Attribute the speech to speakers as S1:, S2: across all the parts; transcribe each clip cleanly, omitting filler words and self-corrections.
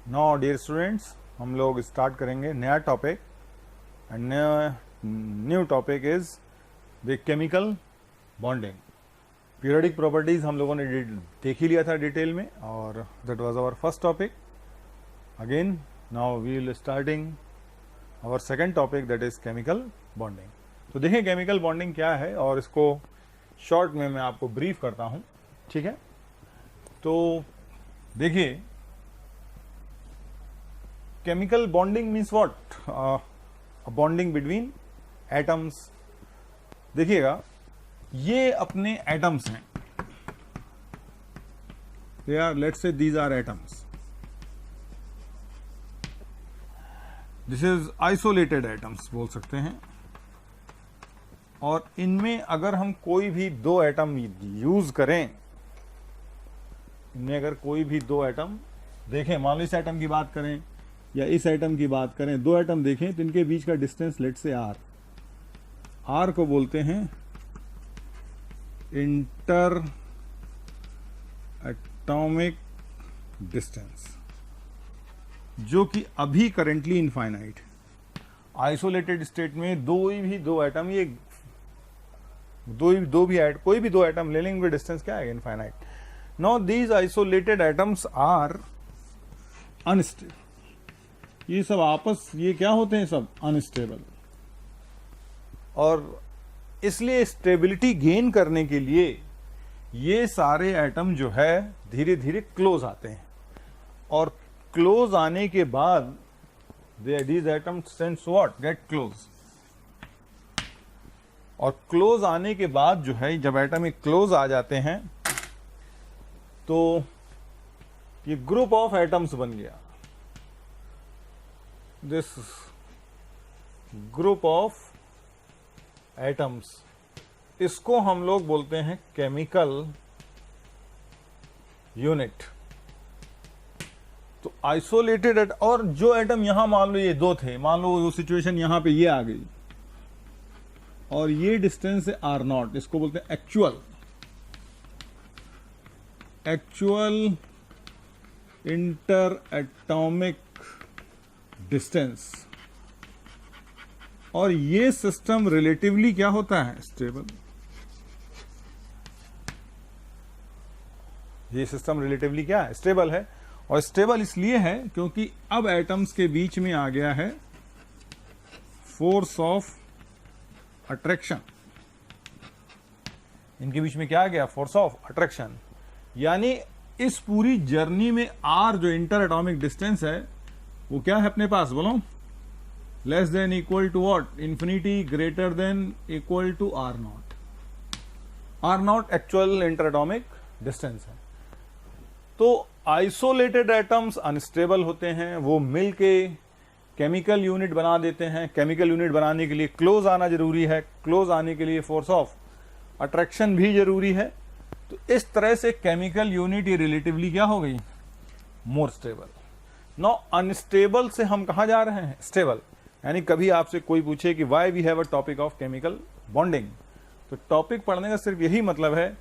S1: Now dear students, हम लोग start करेंगे नया topic and new topic is the chemical bonding. Periodic properties हम लोगों ने देख ही लिया था डिटेल में, और that was our first topic. Again now we will starting our second topic, that is chemical bonding. तो देखिए केमिकल बॉन्डिंग क्या है, और इसको शॉर्ट में मैं आपको ब्रीफ करता हूं, ठीक है। तो देखिए chemical bonding means what, bonding between atoms. देखिएगा ये अपने एटम्स हैं, they are, let's say these are atoms, this is isolated atoms बोल सकते हैं। और इनमें अगर हम कोई भी दो एटम यूज करें, इनमें अगर कोई भी दो एटम देखें, मान लो इस एटम की बात करें या इस एटम की बात करें, दो एटम देखें तो इनके बीच का डिस्टेंस लेट से आर, आर को बोलते हैं इंटर एटॉमिक डिस्टेंस, जो कि अभी करेंटली इनफाइनाइट। आइसोलेटेड स्टेट में दो एटम, ये कोई भी दो एटम ले लेंगे, डिस्टेंस क्या है, infinite. Now these isolated atoms are unstable, ये सब आपस, ये क्या होते हैं, सब अनस्टेबल। और इसलिए स्टेबिलिटी गेन करने के लिए ये सारे एटम जो है धीरे धीरे क्लोज आते हैं, और क्लोज आने के बाद these atoms tends to what, get close। और क्लोज आने के बाद जो है, जब एटम एक क्लोज आ जाते हैं तो ये ग्रुप ऑफ एटम्स बन गया, दिस ग्रुप ऑफ एटम्स, इसको हम लोग बोलते हैं केमिकल यूनिट। तो आइसोलेटेड और जो एटम यहां मान लो ये दो थे, मान लो वो सिचुएशन यहां पे ये आ गई, और ये डिस्टेंस है आर नॉट, इसको बोलते हैं एक्चुअल इंटर एटॉमिक डिस्टेंस। और ये सिस्टम रिलेटिवली क्या होता है, स्टेबल। ये सिस्टम रिलेटिवली क्या है, स्टेबल है। और स्टेबल इसलिए है क्योंकि अब एटम्स के बीच में आ गया है फोर्स ऑफ अट्रैक्शन। इनके बीच में क्या आ गया, फोर्स ऑफ अट्रैक्शन। यानी इस पूरी जर्नी में आर जो इंटर एटॉमिक डिस्टेंस है वो क्या है अपने पास, बोलो, less than equal to what, infinity, greater than equal to R naught. R naught actual inter atomic distance है। तो आइसोलेटेड एटम्स अनस्टेबल होते हैं, वो मिलके केमिकल यूनिट बना देते हैं। केमिकल यूनिट बनाने के लिए क्लोज आना जरूरी है, क्लोज आने के लिए फोर्स ऑफ अट्रैक्शन भी जरूरी है। तो इस तरह से केमिकल यूनिट ये रिलेटिवली क्या हो गई, मोर स्टेबल। नो अनस्टेबल से हम कहां जा रहे हैं, स्टेबल। यानी कभी आपसे कोई पूछे कि why we have a topic of chemical bonding, तो टॉपिक पढ़ने का सिर्फ यही मतलब है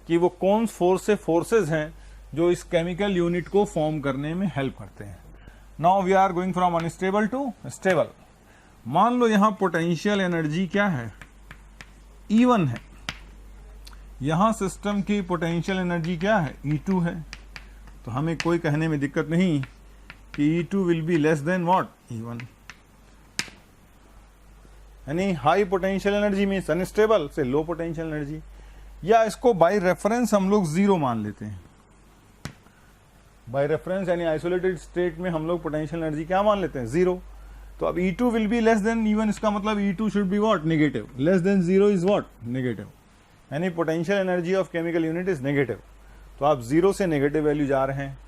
S1: कि वो कौन फोर्सेज हैं जो इस केमिकल यूनिट को फॉर्म करने में हेल्प करते हैं। Now we are going from unstable to stable. मान लो यहां पोटेंशियल एनर्जी क्या है, E1 है। यहां सिस्टम की पोटेंशियल एनर्जी क्या है, E2 है। तो हमें कोई कहने में दिक्कत नहीं कि E2 will be less than what, E1। यानी high potential energy means unstable से लो पोटेंशियल एनर्जी, या इसको बाय रेफरेंस हम लोग जीरो मान लेते हैं। बाय रेफरेंस यानी आइसोलेटेड स्टेट में हम लोग पोटेंशियल एनर्जी क्या मान लेते हैं, जीरो। तो अब E2 will be less than E1, इसका मतलब E2 should be what, negative. Less than zero is what, negative. यानी potential energy of chemical unit is negative. तो आप जीरो से नेगेटिव वैल्यू जा रहे हैं,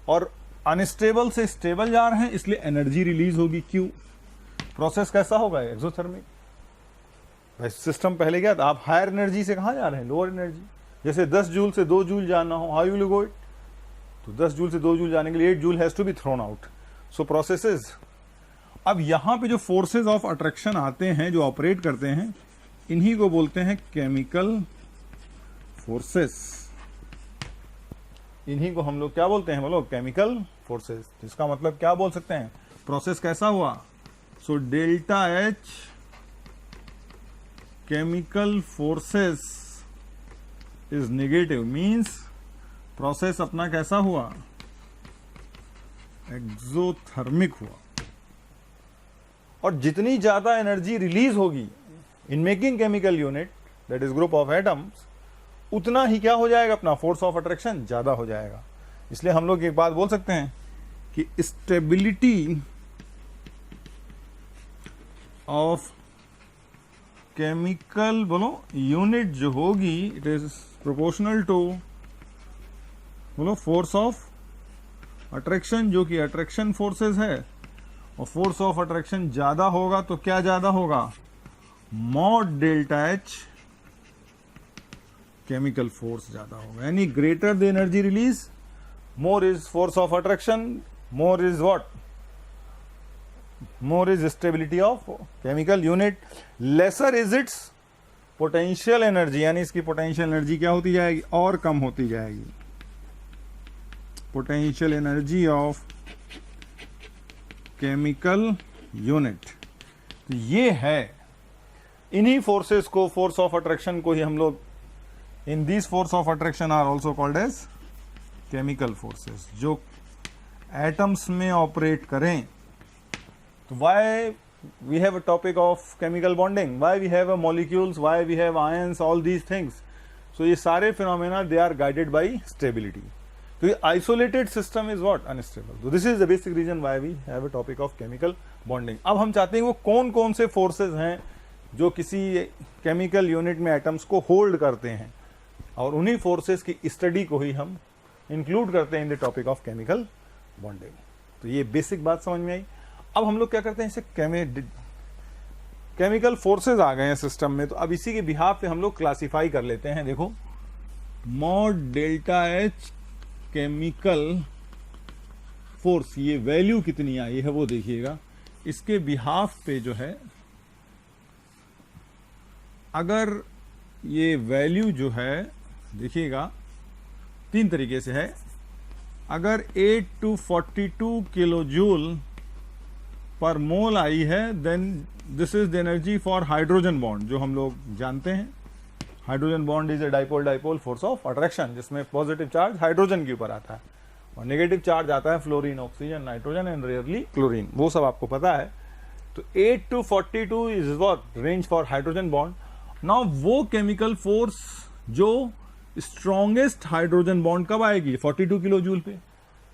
S1: और अनस्टेबल से स्टेबल जा रहे हैं, इसलिए एनर्जी रिलीज होगी, क्यों। प्रोसेस कैसा होगा, एक्सोथर्मिक। सिस्टम पहले क्या था, आप हायर एनर्जी से कहां जा रहे हैं, लोअर एनर्जी। जैसे 10 जूल से 2 जूल जाना हो, how will you go it, तो 10 जूल से 2 जूल जाने के लिए 8 joule has to be thrown out. So processes. अब यहां पे जो फोर्सेज ऑफ अट्रैक्शन आते हैं, जो ऑपरेट करते हैं, इन्हीं को बोलते हैं केमिकल फोर्सेस। इन्हीं को हम लोग क्या बोलते हैं बोलो, केमिकल फोर्सेस। जिसका मतलब क्या बोल सकते हैं, प्रोसेस कैसा हुआ, so delta H chemical forces is negative, means process अपना कैसा हुआ, एक्सोथर्मिक हुआ। और जितनी ज्यादा एनर्जी रिलीज होगी in making chemical unit, that is group of atoms, उतना ही क्या हो जाएगा, अपना फोर्स ऑफ अट्रैक्शन ज्यादा हो जाएगा। इसलिए हम लोग एक बात बोल सकते हैं कि स्टेबिलिटी ऑफ केमिकल बोलो यूनिट जो होगी, इट इज प्रोपोर्शनल टू बोलो फोर्स ऑफ अट्रैक्शन, जो कि अट्रैक्शन फोर्सेस है। और फोर्स ऑफ अट्रैक्शन ज्यादा होगा तो क्या ज्यादा होगा, mod delta H chemical force ज्यादा होगा। यानी greater the energy release, more is force of attraction, more is what, more is stability of chemical unit, lesser is its potential energy, यानी इसकी पोटेंशियल एनर्जी क्या होती जाएगी, और कम होती जाएगी। Potential energy of chemical unit. तो ये है, इन्हीं फोर्सेस को, फोर्स ऑफ अट्रैक्शन को ही हम लोग, in this force of attraction are also called as chemical forces, जो एटम्स में ऑपरेट करें। तो why we have a topic of chemical bonding, why we have a molecules, why we have ions, all these things. So ये सारे phenomena they are guided by stability. तो ये isolated system is what, unstable. तो this is the basic reason why we have a topic of chemical bonding. अब हम चाहते हैं वो कौन कौन से फोर्सेस हैं जो किसी केमिकल यूनिट में एटम्स को होल्ड करते हैं, और उन्हीं फोर्सेस की स्टडी को ही हम इंक्लूड करते हैं in the topic of chemical bonding. तो ये बेसिक बात समझ में आई। अब हम लोग क्या करते हैं, इसे केमिकल फोर्सेस आ गए हैं सिस्टम में, तो अब इसी के बिहाफ पे हम लोग क्लासिफाई कर लेते हैं। देखो, mod delta H chemical force, ये वैल्यू कितनी आई है वो देखिएगा। इसके बिहाफ पे जो है, अगर ये वैल्यू जो है देखिएगा तीन तरीके से है। अगर 8 to 42 किलो जूल पर मोल आई है, then this is the energy for hydrogen bond, जो हम लोग जानते हैं। Hydrogen bond is a dipole dipole force of attraction, जिसमें पॉजिटिव चार्ज हाइड्रोजन के ऊपर आता है और नेगेटिव चार्ज आता है fluorine, oxygen, nitrogen and rarely chlorine. वो सब आपको पता है। तो 8 to 42 is what, range for hydrogen bond. Now वो केमिकल फोर्स जो स्ट्रॉन्गेस्ट हाइड्रोजन बॉन्ड कब आएगी, 42 किलो जूल पे,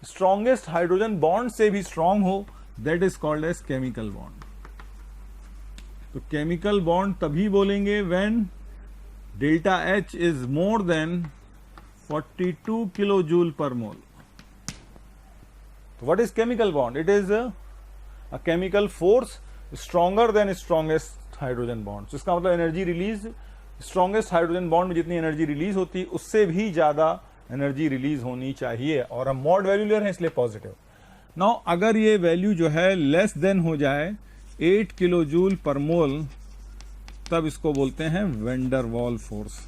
S1: स्ट्रॉन्गेस्ट हाइड्रोजन बॉन्ड से भी स्ट्रॉन्ग हो, that is called as chemical bond. तो केमिकल बॉन्ड तभी बोलेंगे when delta H is more than 42 kilo joule पर मोल। तो what is chemical bond, it is a chemical force stronger than strongest hydrogen bond. इसका मतलब energy release, strongest hydrogen bond में जितनी energy release होती है उससे भी ज्यादा एनर्जी रिलीज होनी चाहिए, और हम मॉड वैल्यू ले रहे हैं इसलिए पॉजिटिव। नाउ अगर ये वैल्यू जो है लेस देन हो जाए 8 किलो जूल पर मोल, तब इसको बोलते हैं vendor wall force.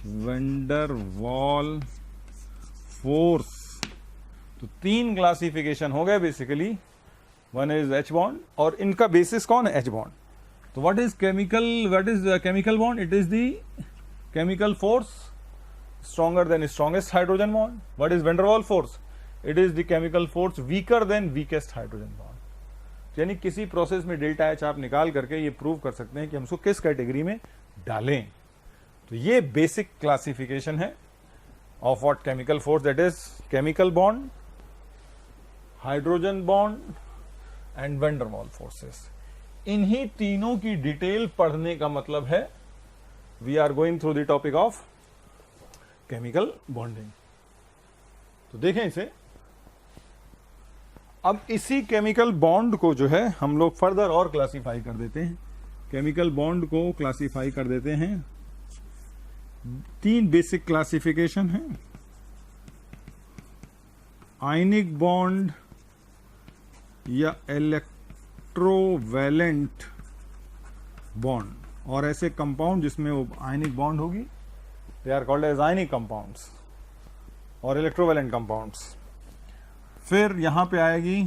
S1: Vendor wall force. तो तीन क्लासिफिकेशन हो गए basically, one is H bond, और इनका बेसिस कौन है, एच बॉन्ड। तो what is chemical bond, it is the chemical force stronger than strongest hydrogen bond. What is vendor wall force, it is the chemical force weaker then weakest hydrogen bond. यानी किसी process में delta H आप निकाल करके ये prove कर सकते हैं कि हम उसको किस कैटेगरी में डालें। तो ये बेसिक क्लासिफिकेशन है of what chemical force, that is chemical bond, hydrogen bond and van der Waals forces. इन्हीं तीनों की डिटेल पढ़ने का मतलब है we are going through the topic of chemical bonding. तो देखें इसे। अब इसी केमिकल बॉन्ड को जो है हम लोग फर्दर और क्लासिफाई कर देते हैं। केमिकल बॉन्ड को क्लासिफाई कर देते हैं, तीन बेसिक क्लासिफिकेशन है। आयनिक बॉन्ड या इलेक्ट्रोवैलेंट बॉन्ड, और ऐसे कंपाउंड जिसमें वो आयनिक बॉन्ड होगी, they are called as ionic compounds. और इलेक्ट्रोवैलेंट कंपाउंड्स। फिर यहां पे आएगी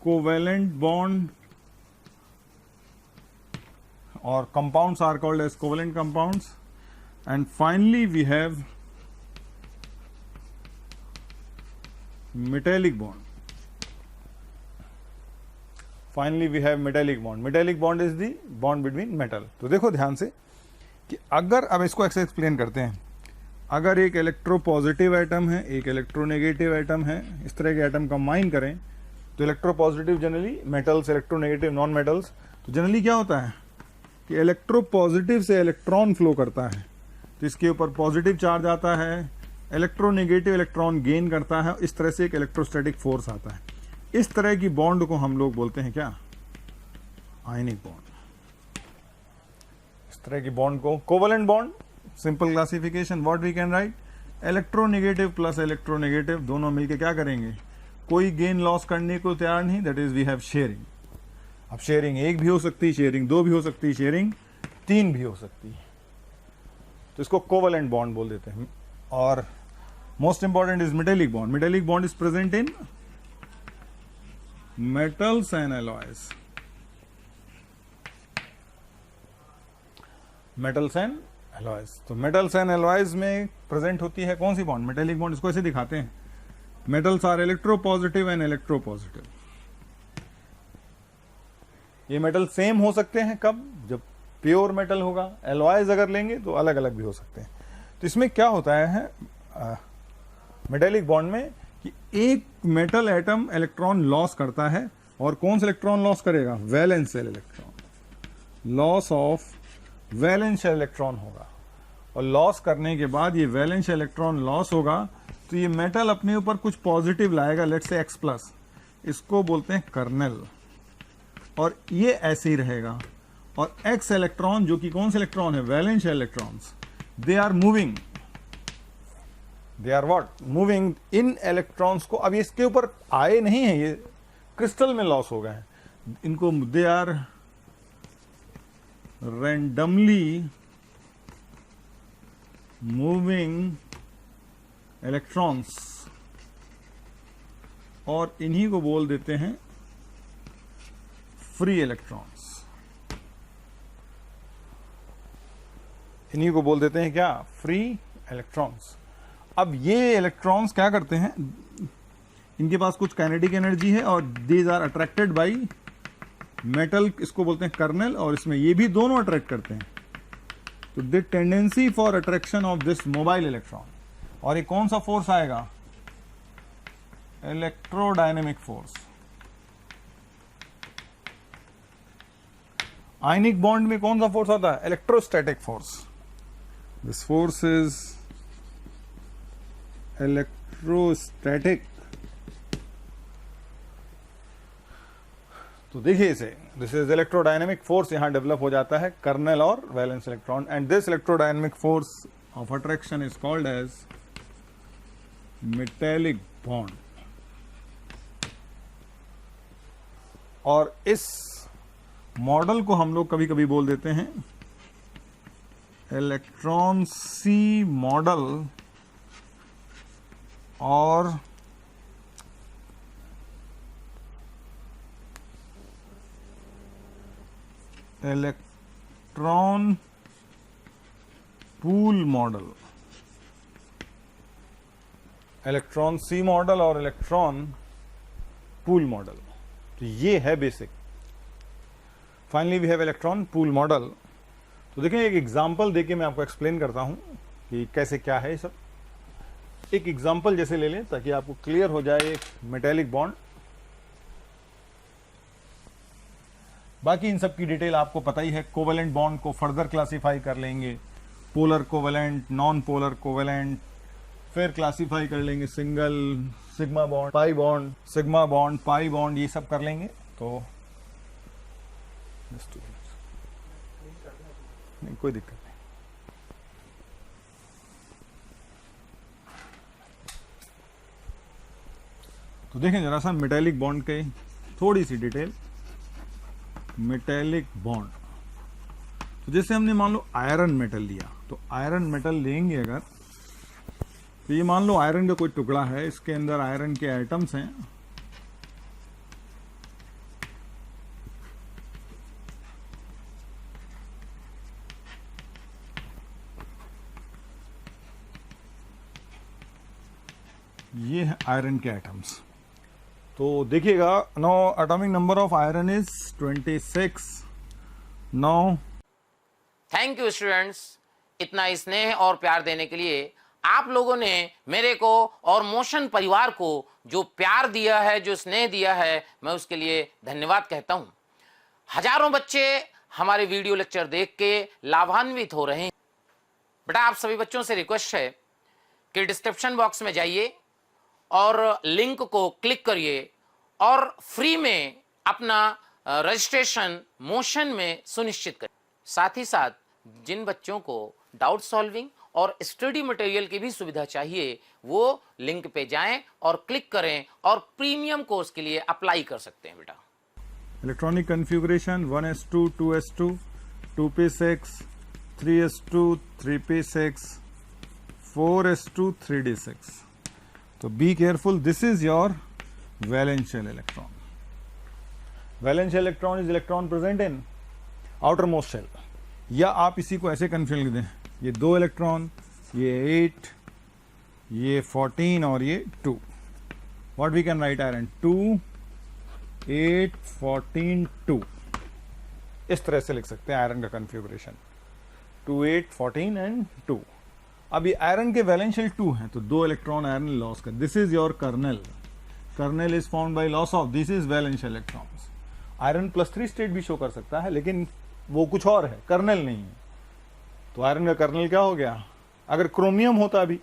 S1: कोवैलेंट बॉन्ड, और compounds are called as covalent compounds. And finally we have metallic bond. Finally we have metallic bond. Metallic bond is the bond between metal. तो देखो ध्यान से कि अगर, अब इसको ऐसे एक्सप्लेन करते हैं, अगर एक इलेक्ट्रोपॉजिटिव एटम है, एक इलेक्ट्रोनेगेटिव एटम है, इस तरह के एटम कंबाइन करें तो electropositive generally metals, electronegative non metals. तो जनरली क्या होता है कि इलेक्ट्रोपॉजिटिव से इलेक्ट्रॉन फ्लो करता है, तो इसके ऊपर पॉजिटिव चार्ज आता है, इलेक्ट्रोनेगेटिव इलेक्ट्रॉन गेन करता है, इस तरह से एक इलेक्ट्रोस्टैटिक फोर्स आता है। इस तरह की बॉन्ड को हम लोग बोलते हैं क्या? Ionic bond. इस तरह की बॉन्ड को covalent bond, simple classification what we can write, electronegative plus electronegative दोनों मिलकर क्या करेंगे, कोई गेन लॉस करने को तैयार नहीं, that is we have sharing. अब शेयरिंग 1 भी हो सकती है, शेयरिंग 2 भी हो सकती है, शेयरिंग 3 भी हो सकती है, तो इसको कोवैलेंट बॉन्ड बोल देते हैं। और most important is metallic bond. Metallic bond is present in metals and alloys. Metals and alloys, तो मेटल्स एंड एलॉयज में प्रेजेंट होती है कौन सी बॉन्ड? Metallic bond. इसको ऐसे दिखाते हैं, metals are electropositive and electropositive. ये मेटल सेम हो सकते हैं कब? जब प्योर मेटल होगा। एलॉयज अगर लेंगे तो अलग अलग भी हो सकते हैं। तो इसमें क्या होता है मेटेलिक बॉन्ड में कि एक मेटल एटम इलेक्ट्रॉन लॉस करता है, और कौन सा इलेक्ट्रॉन लॉस करेगा? Valence shell electron. Loss of valence shell electron होगा, और लॉस करने के बाद ये वैलेंस शेल इलेक्ट्रॉन लॉस होगा तो ये मेटल अपने ऊपर कुछ पॉजिटिव लाएगा, लेट्स से X प्लस, इसको बोलते हैं कर्नेल, और ये ऐसे ही रहेगा। और X इलेक्ट्रॉन जो कि कौन से इलेक्ट्रॉन है? Valence shell electrons, they are moving, they are what? moving in electrons को। अब ये इसके ऊपर आए नहीं है, ये क्रिस्टल में लॉस हो गए हैं, इनको they are randomly moving electrons, और इन्हीं को बोल देते हैं फ्री इलेक्ट्रॉन्स। इन्हीं को बोल देते हैं क्या? Free electrons. अब ये इलेक्ट्रॉन्स क्या करते हैं, इनके पास कुछ काइनेटिक एनर्जी है, और these are attracted by metal, इसको बोलते हैं कर्नेल, और इसमें ये भी दोनों अट्रैक्ट करते हैं। तो the tendency for attraction of this mobile electron, और ये कौन सा फोर्स आएगा? Electrodynamic force. आयनिक बॉन्ड में कौन सा फोर्स आता है? Electrostatic force. This force is electrostatic। तो देखिए इसे, दिस इज इलेक्ट्रोडायनेमिक फोर्स यहां डेवलप हो जाता है, कर्नेल और valence electron, and this electrodynamic force of attraction is called as metallic bond. और इस मॉडल को हम लोग कभी कभी बोल देते हैं इलेक्ट्रॉन सी मॉडल, और electron pool model. Electron sea model और इलेक्ट्रॉन पूल मॉडल, तो ये है basic. Finally we have electron pool model. तो देखिए एक एग्जाम्पल देके मैं आपको एक्सप्लेन करता हूं कि कैसे क्या है ये सब। एक एग्जाम्पल जैसे ले लें ताकि आपको क्लियर हो जाए एक मेटेलिक बॉन्ड। बाकी इन सब की डिटेल आपको पता ही है। कोवेलेंट बॉन्ड को फर्दर क्लासिफाई कर लेंगे, polar covalent, non polar covalent, फिर क्लासिफाई कर लेंगे single, sigma bond, pi bond, sigma bond, pi bond, ये सब कर लेंगे। तो नहीं, कोई दिक्कत नहीं। तो देखें जरा सा मेटेलिक बॉन्ड के थोड़ी सी डिटेल। मेटेलिक बॉन्ड, तो जैसे हमने मान लो आयरन मेटल लिया, तो आयरन मेटल लेंगे अगर, तो ये मान लो आयरन का कोई टुकड़ा है, इसके अंदर आयरन के एटम्स हैं, ये है आयरन के एटम्स। तो देखिएगा, no atomic number of iron is 26। No
S2: thank you students, इतना स्नेह और प्यार देने के लिए। आप लोगों ने मेरे को और मोशन परिवार को जो प्यार दिया है, जो स्नेह दिया है, मैं उसके लिए धन्यवाद कहता हूं। हजारों बच्चे हमारे वीडियो लेक्चर देख के लाभान्वित हो रहे हैं। बेटा, आप सभी बच्चों से रिक्वेस्ट है कि डिस्क्रिप्शन बॉक्स में जाइए और लिंक को क्लिक करिए और फ्री में अपना रजिस्ट्रेशन मोशन में सुनिश्चित करें। साथ ही साथ जिन बच्चों को डाउट सॉल्विंग और स्टडी मटेरियल की भी सुविधा चाहिए, वो लिंक पे जाएं और क्लिक करें और प्रीमियम कोर्स के लिए अप्लाई कर सकते हैं। बेटा,
S1: electronic configuration 1s2 2s2 2p6 3s2 3p6 4s2 3d6। तो be careful, this is your valential electron. Valential electron is electron present in outermost shell. या आप इसी को ऐसे कन्फ्यूज लिख दें, ये 2 इलेक्ट्रॉन, ये 8, ये 14 और ये 2। What we can write iron 2 8 14 2। इस तरह से लिख सकते हैं आयरन का कन्फिगरेशन 2 8 14 एंड 2। अब ये आयरन के वैलेंशियल 2 हैं, तो 2 इलेक्ट्रॉन आयरन लॉस कर। This is your kernel. Kernel is found by loss of, this is valential electrons. Iron +3 state भी शो कर सकता है, लेकिन वो कुछ और है, कर्नल नहीं है। तो आयरन का कर्नल क्या हो गया? अगर क्रोमियम होता भी,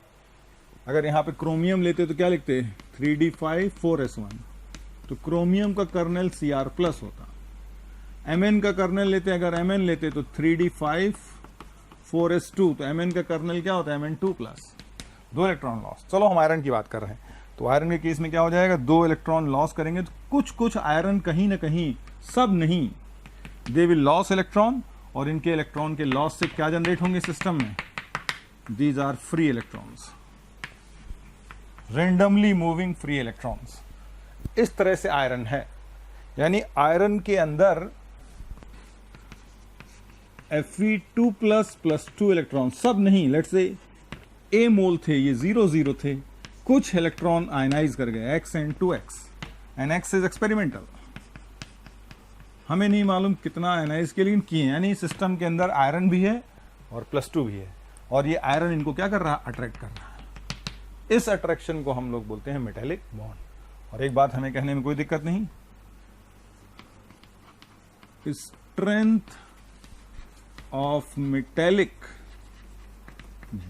S1: अगर यहाँ पे क्रोमियम लेते तो क्या लिखते 3d5 4s1, तो क्रोमियम का कर्नल Cr+ होता। Mn का कर्नल लेते, अगर Mn लेते तो 3d5 4s2, तो Mn का कर्नल क्या होता है Mn2+। 2 electron loss. चलो हम आयरन की बात कर रहे हैं, तो आयरन के केस में क्या हो जाएगा, 2 इलेक्ट्रॉन लॉस करेंगे तो कुछ आयरन कहीं ना कहीं, सब नहीं, दे विल लॉस इलेक्ट्रॉन, और इनके इलेक्ट्रॉन के लॉस से क्या जनरेट होंगे सिस्टम में, these are free electrons, randomly moving free electrons. इस तरह से आयरन है। यानी आयरन के अंदर Fe2+ + 2 इलेक्ट्रॉन, सब नहीं, लेट्स से A मोल थे, ये 0 0 थे, कुछ इलेक्ट्रॉन आयनाइज कर गए X and 2x, and X is experimental, हमें नहीं मालूम कितना आयनाइज के, लेकिन किए। यानी सिस्टम के अंदर आयरन भी है और +2 भी है, और ये आयरन इनको क्या कर रहा है, अट्रैक्ट कर रहा है। इस अट्रैक्शन को हम लोग बोलते हैं मेटेलिक बॉन्ड। और एक बात हमें कहने में कोई दिक्कत नहीं, स्ट्रेंथ ऑफ मेटेलिक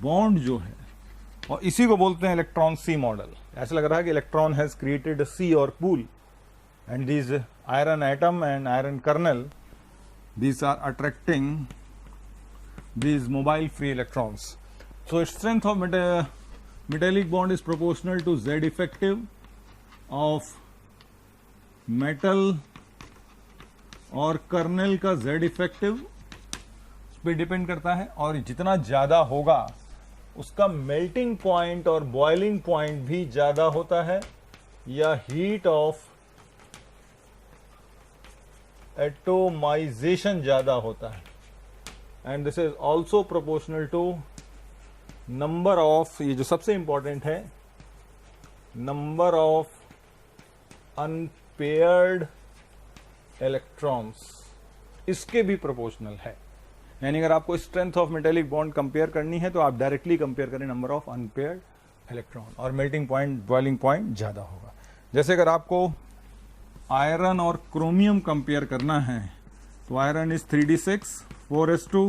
S1: बॉन्ड जो है, और इसी को बोलते हैं इलेक्ट्रॉन सी मॉडल। ऐसा लग रहा है कि इलेक्ट्रॉन हैज क्रिएटेड अ सी और pool, and these iron atom and iron kernel, these are attracting these mobile free electrons. So strength of metallic bond is proportional to Z effective of metal और kernel का Z effective पे depend करता है, और जितना ज्यादा होगा उसका मेल्टिंग पॉइंट और बॉइलिंग पॉइंट भी ज्यादा होता है, या हीट ऑफ एटोमाइजेशन ज्यादा होता है। And this is also proportional to number of, ये जो सबसे इंपॉर्टेंट है, नंबर ऑफ अनपेयर्ड इलेक्ट्रॉन्स, इसके भी प्रोपोर्शनल है। यानी अगर आपको strength of metallic bond compare करनी है तो आप डायरेक्टली कंपेयर करें नंबर ऑफ अनपेयर्ड इलेक्ट्रॉन, और मेल्टिंग पॉइंट बॉइलिंग पॉइंट ज्यादा होगा। जैसे अगर आपको आयरन और क्रोमियम कंपेयर करना है, तो iron is 3d6 4s2,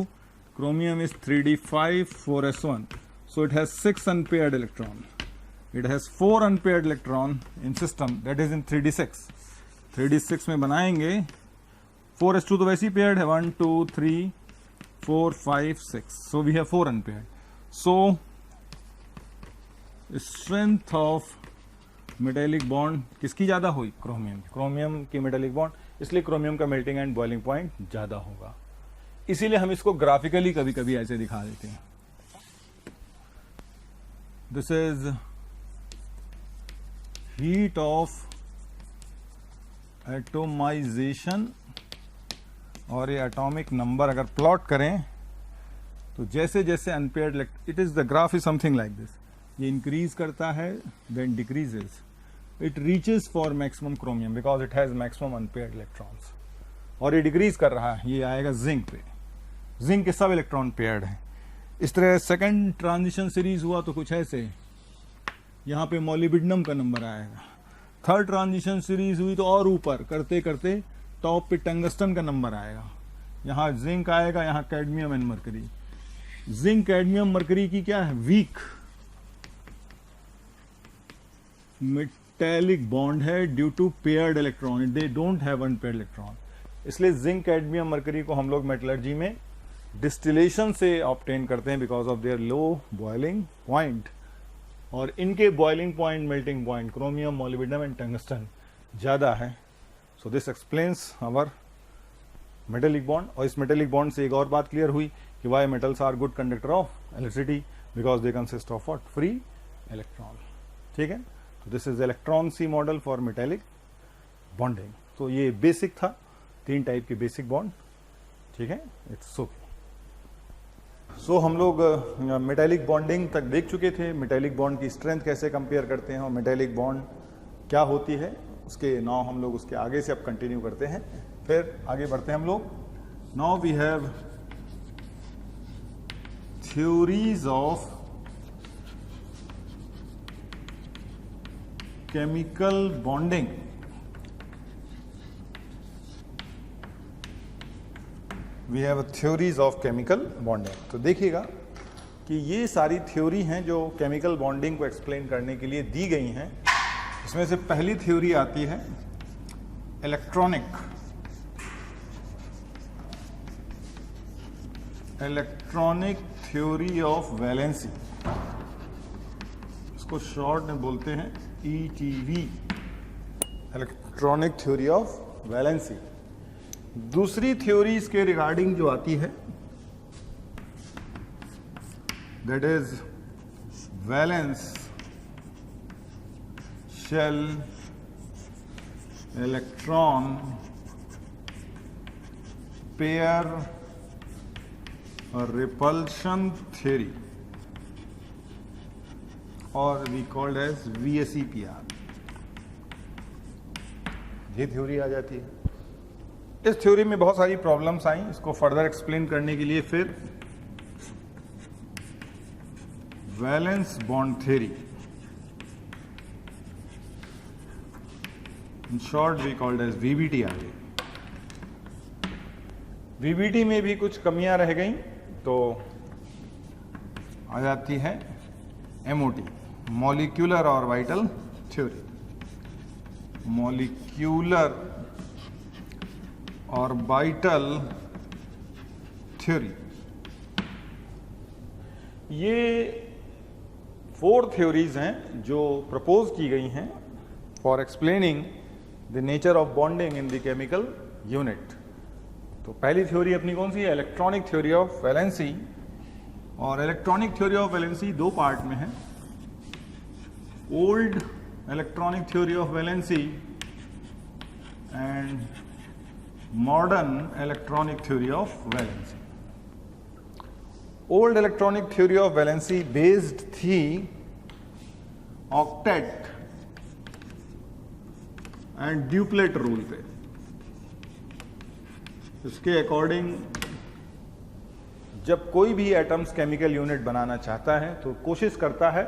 S1: chromium is 3d5 4s1, so it has 6 unpaired electron. It has 4 unpaired electron in system, that is in 3d6. 3d6 में बनाएंगे, 4s2 तो वैसे ही paired है, 1 2 3 4 5 6, so we have 4 unpaired. So strength of metallic bond किसकी ज्यादा हुई, chromium. Chromium की metallic bond, इसलिए क्रोमियम का मेल्टिंग एंड बॉइलिंग पॉइंट ज्यादा होगा। इसीलिए हम इसको ग्राफिकली कभी कभी ऐसे दिखा देते हैं। This is heat of atomization, और ये एटॉमिक नंबर अगर प्लॉट करें तो जैसे जैसे unpaired it is the graph is something like this, ये इंक्रीज करता है then decreases, it reaches for maximum chromium because it has maximum unpaired electrons, और ये डिक्रीज कर रहा है, ये आएगा जिंक पे, जिंक के सब इलेक्ट्रॉन पेयर्ड हैं। इस तरह सेकंड ट्रांजिशन सीरीज हुआ तो कुछ ऐसे, यहाँ पे मॉलिब्डिनम का नंबर आएगा। थर्ड ट्रांजिशन सीरीज हुई तो और ऊपर करते करते टॉप पे टंगस्टन का नंबर आएगा, यहाँ जिंक आएगा, यहाँ cadmium and mercury. Zinc cadmium mercury की क्या है, वीक मेटेलिक बॉन्ड है due to paired electron, they don't have unpaired electron. इसलिए जिंक कैडमियम मरकरी को हम लोग मेटलर्जी में डिस्टिलेशन से ऑब्टेन करते हैं because of their low boiling point, और इनके boiling point melting point chromium molybdenum and tungsten ज़्यादा है। So this explains our metallic bond. और इस मेटेलिक बॉन्ड से एक और बात क्लियर हुई कि why metals are good conductor of electricity because they consist of what, free electron. ठीक है, तो this is electron sea model for metallic bonding. तो ये बेसिक था, 3 टाइप के बेसिक बॉन्ड। ठीक है, इट्स ओके। सो हम लोग मेटेलिक बॉन्डिंग तक देख चुके थे, मेटेलिक बॉन्ड की स्ट्रेंथ कैसे कंपेयर करते हैं और मेटेलिक बॉन्ड क्या होती है, उसके नाउ हम लोग उसके आगे से अब कंटिन्यू करते हैं, फिर आगे बढ़ते हैं हम लोग। Now we have theories of chemical bonding. We have theories of chemical bonding. तो देखिएगा कि ये सारी थ्योरी हैं जो केमिकल बॉन्डिंग को एक्सप्लेन करने के लिए दी गई हैं। इसमें से पहली थ्योरी आती है इलेक्ट्रॉनिक थ्योरी ऑफ वैलेंसी, इसको शॉर्ट में बोलते हैं ETV, electronic theory of valency. दूसरी थ्योरी इसके रिगार्डिंग जो आती है that is valence shell electron pair और रिपल्शन थ्योरी, और वी कॉल्ड एज VSEPR। ये थ्योरी आ जाती है। इस थ्योरी में बहुत सारी प्रॉब्लम्स आई, इसको फर्दर एक्सप्लेन करने के लिए फिर valence bond theory, in short we called as VBT आ गई। VBT में भी कुछ कमियां रह गई तो आ जाती है MOT, मॉलिक्यूलर और वाइटल थ्योरी। मॉलिक्यूलर और वाइटल थ्योरी, ये 4 थ्योरीज हैं जो प्रपोज की गई हैं for explaining the nature of bonding in the chemical unit. तो पहली थ्योरी अपनी कौन सी है, इलेक्ट्रॉनिक थ्योरी ऑफ वैलेंसी। और electronic theory of valency 2 part में है, old electronic theory of valency and modern electronic theory of valency. Old electronic theory of valency based थी octet and duplet rule पे। इसके according जब कोई भी atoms chemical unit बनाना चाहता है तो कोशिश करता है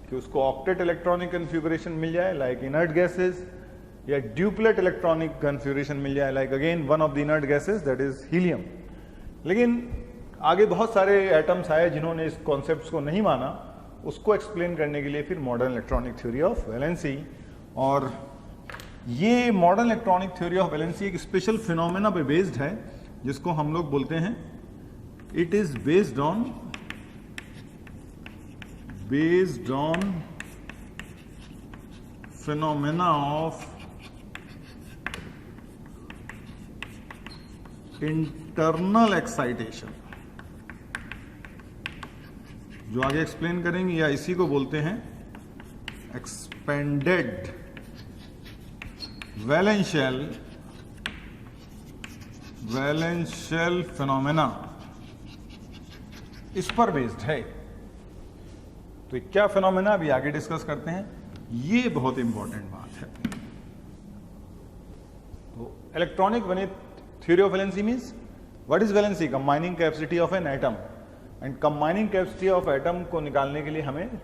S1: कि उसको ऑक्टेट इलेक्ट्रॉनिक कन्फिगरेशन मिल जाए लाइक इनर्ट गैसेस, या ड्यूप्लेट इलेक्ट्रॉनिक कन्फिगरेशन मिल जाए like again one of the inert gases that is helium. लेकिन आगे बहुत सारे एटम्स आए जिन्होंने इस कॉन्सेप्ट्स को नहीं माना, उसको एक्सप्लेन करने के लिए फिर modern electronic theory of valency. और ये modern electronic theory of valency एक स्पेशल फिनोमेना पे बेस्ड है जिसको हम लोग बोलते हैं, it is based on phenomena of internal excitation, जो आगे एक्सप्लेन करेंगे, या इसी को बोलते हैं एक्सपेंडेड वैलेंशियल फिनोमेना, इस पर बेस्ड है। तो क्या फिनोमेना अभी आगे डिस्कस करते हैं, ये बहुत इंपॉर्टेंट बात है। तो electronic theory of valency means what is valency? Combining capacity of an atom. And combining capacity of atom को निकालने के लिए हमें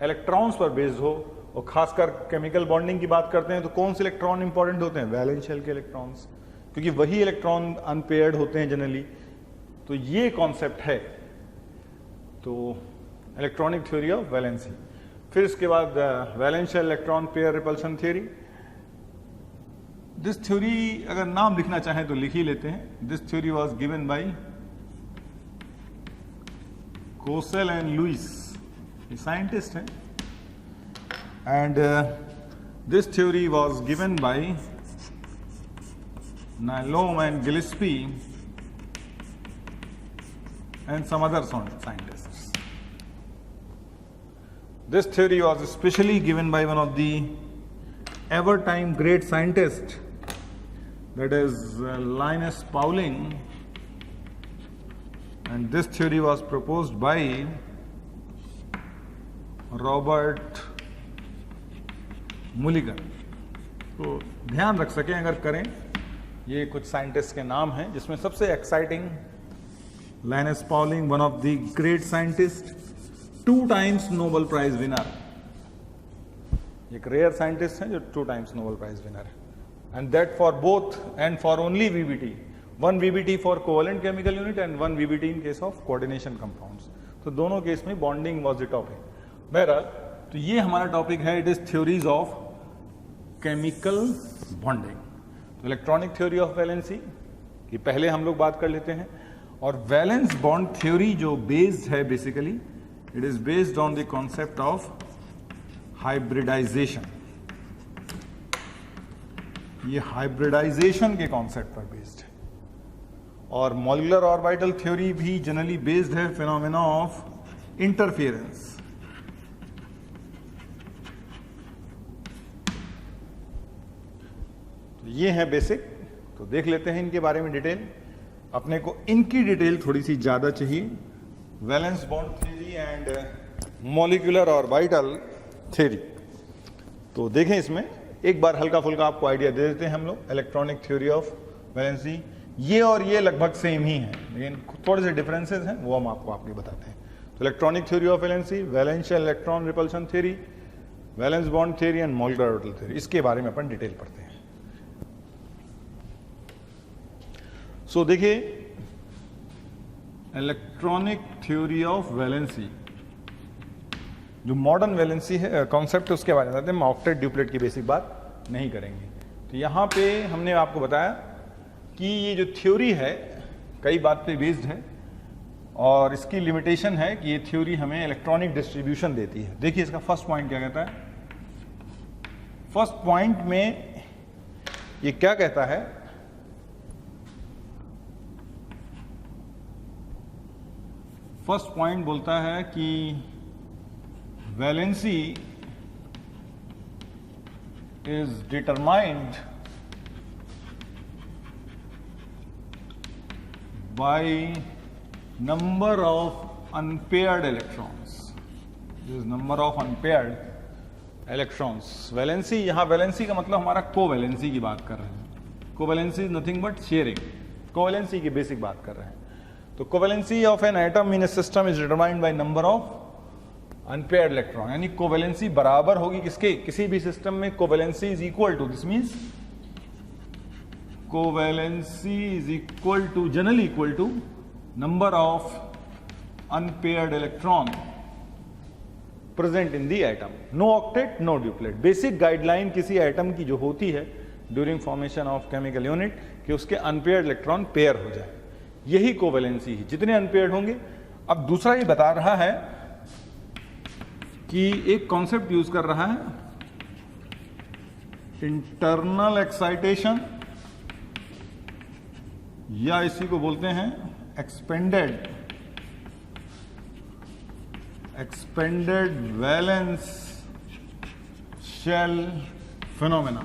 S1: इलेक्ट्रॉन्स पर बेस्ड हो, और खासकर केमिकल बॉन्डिंग की बात करते हैं तो कौन से इलेक्ट्रॉन इंपॉर्टेंट होते हैं? वैलेंस शेल के इलेक्ट्रॉन्स, क्योंकि वही इलेक्ट्रॉन अनपेयर्ड होते हैं जनरली। तो ये कॉन्सेप्ट है तो इलेक्ट्रॉनिक थ्योरी ऑफ वैलेंसी। फिर इसके बाद valence shell electron pair repulsion theory. This theory अगर नाम लिखना चाहें तो लिख ही लेते हैं। This theory was given by Kossel and Lewis, ये साइंटिस्ट हैं। And this theory was given by Nyholm and Gillespie and some other scientists. This theory was especially given by one of the ever-time great scientists, that is Linus Pauling, and this theory was proposed by Robert Mulligan. तो ध्यान रख सकें अगर करें, ये कुछ scientist के नाम हैं जिसमें सबसे exciting Linus Pauling, one of the great scientists, 2 times Nobel Prize winner, एक रेयर साइंटिस्ट हैं जो 2 times Nobel Prize winner है, and that for both and for only VBT, 1 VBT for covalent chemical unit and 1 VBT in case of coordination compounds. तो दोनों case में bonding was the topic. बहरहाल तो ये हमारा टॉपिक है, it is theories of chemical bonding. तो electronic theory of valency की पहले हम लोग बात कर लेते हैं। और वैलेंस बॉन्ड थ्योरी जो बेस्ड है, basically it is based on the concept of hybridization. ये हाइब्रिडाइजेशन के कॉन्सेप्ट पर बेस्ड है। और मॉलिक्यूलर ऑर्बिटल थ्योरी भी जनरली बेस्ड है फिनोमेना ऑफ इंटरफेरेंस। तो ये है बेसिक, तो देख लेते हैं इनके बारे में डिटेल। अपने को इनकी डिटेल थोड़ी सी ज्यादा चाहिए, valence bond theory and molecular orbital theory. तो देखें, इसमें एक बार हल्का फुल्का आपको आइडिया दे देते हैं हम लोग। इलेक्ट्रॉनिक थ्योरी ऑफ वैलेंसी, ये और ये लगभग सेम ही है, लेकिन थोड़े से डिफरेंसेस हैं, वो हम आपको आगे बताते हैं। तो electronic theory of valency, वैलेंशियल electron repulsion theory, valence bond theory and molecular orbital theory, इसके बारे में अपन डिटेल पढ़ते हैं। सो देखिए, इलेक्ट्रॉनिक थ्योरी ऑफ वैलेंसी, जो मॉडर्न वैलेंसी है कॉन्सेप्ट, उसके बारे में बताते हैं। हम ऑक्टेट ड्यूप्लेट की बेसिक बात नहीं करेंगे। तो यहाँ पे हमने आपको बताया कि ये जो थ्योरी है कई बात पे बेस्ड है, और इसकी लिमिटेशन है कि ये थ्योरी हमें इलेक्ट्रॉनिक डिस्ट्रीब्यूशन देती है। देखिए इसका फर्स्ट पॉइंट क्या कहता है। फर्स्ट पॉइंट में ये क्या कहता है, फर्स्ट पॉइंट बोलता है कि valency is determined by number of unpaired electrons. This number of unpaired electrons. Valency, यहां वैलेंसी का मतलब हमारा कोवैलेंसी की बात कर रहे हैं। Covalency is nothing but sharing, covalency की बेसिक बात कर रहे हैं। तो covalency of an atom in a system is determined by number of unpaired electron, यानी कोवैलेंसी बराबर होगी किसके, किसी भी सिस्टम में covalency is equal to, this means covalency is equal to, generally equal to number of unpaired electron present in the atom. No octet, no duplet. Basic guideline किसी atom की जो होती है during formation of chemical unit, कि उसके unpaired electron pair हो जाए, यही कोवैलेंसी है। जितने अनपेयर्ड होंगे। अब दूसरा ये बता रहा है कि एक कॉन्सेप्ट यूज कर रहा है, इंटरनल एक्साइटेशन, या इसी को बोलते हैं expanded expanded valence shell phenomena.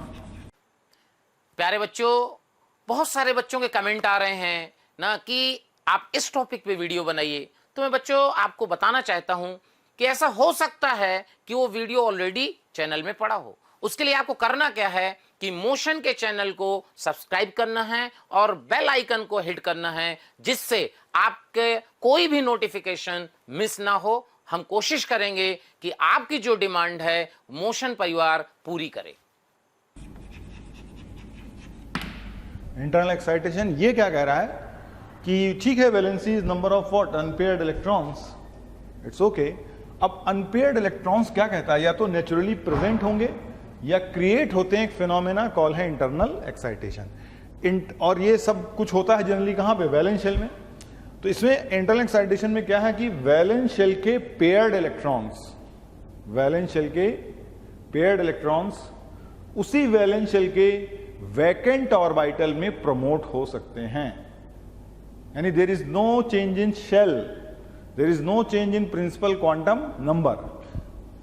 S2: प्यारे बच्चों, बहुत सारे बच्चों के कमेंट आ रहे हैं ना कि आप इस टॉपिक पे वीडियो बनाइए। तो मैं बच्चों आपको बताना चाहता हूं कि ऐसा हो सकता है कि वो वीडियो ऑलरेडी चैनल में पड़ा हो। उसके लिए आपको करना क्या है कि मोशन के चैनल को सब्सक्राइब करना है और बेल आइकन को हिट करना है, जिससे आपके कोई भी नोटिफिकेशन मिस ना हो। हम कोशिश करेंगे कि आपकी जो डिमांड है मोशन परिवार पूरी करे।
S1: इंटरनल एक्साइटेशन ये क्या कह रहा है कि ठीक है, valency is number of what unpaired electrons, it's okay. अब अनपेयर्ड इलेक्ट्रॉन्स क्या कहता है, या तो नेचुरली प्रेजेंट होंगे या क्रिएट होते हैं, एक फिनोमेना कॉल है इंटरनल एक्साइटेशन। और ये सब कुछ होता है जनरली कहां पे, वैलेंस शेल में। तो इसमें इंटरनल एक्साइटेशन में क्या है कि वैलेंस शेल के पेयर्ड इलेक्ट्रॉन्स, वैलेंस शेल के पेयर्ड इलेक्ट्रॉन्स उसी वैलेंस शेल के वैकेंट ऑर्बिटल में प्रमोट हो सकते हैं। यानी there is no change in shell, there is no change in principal quantum number.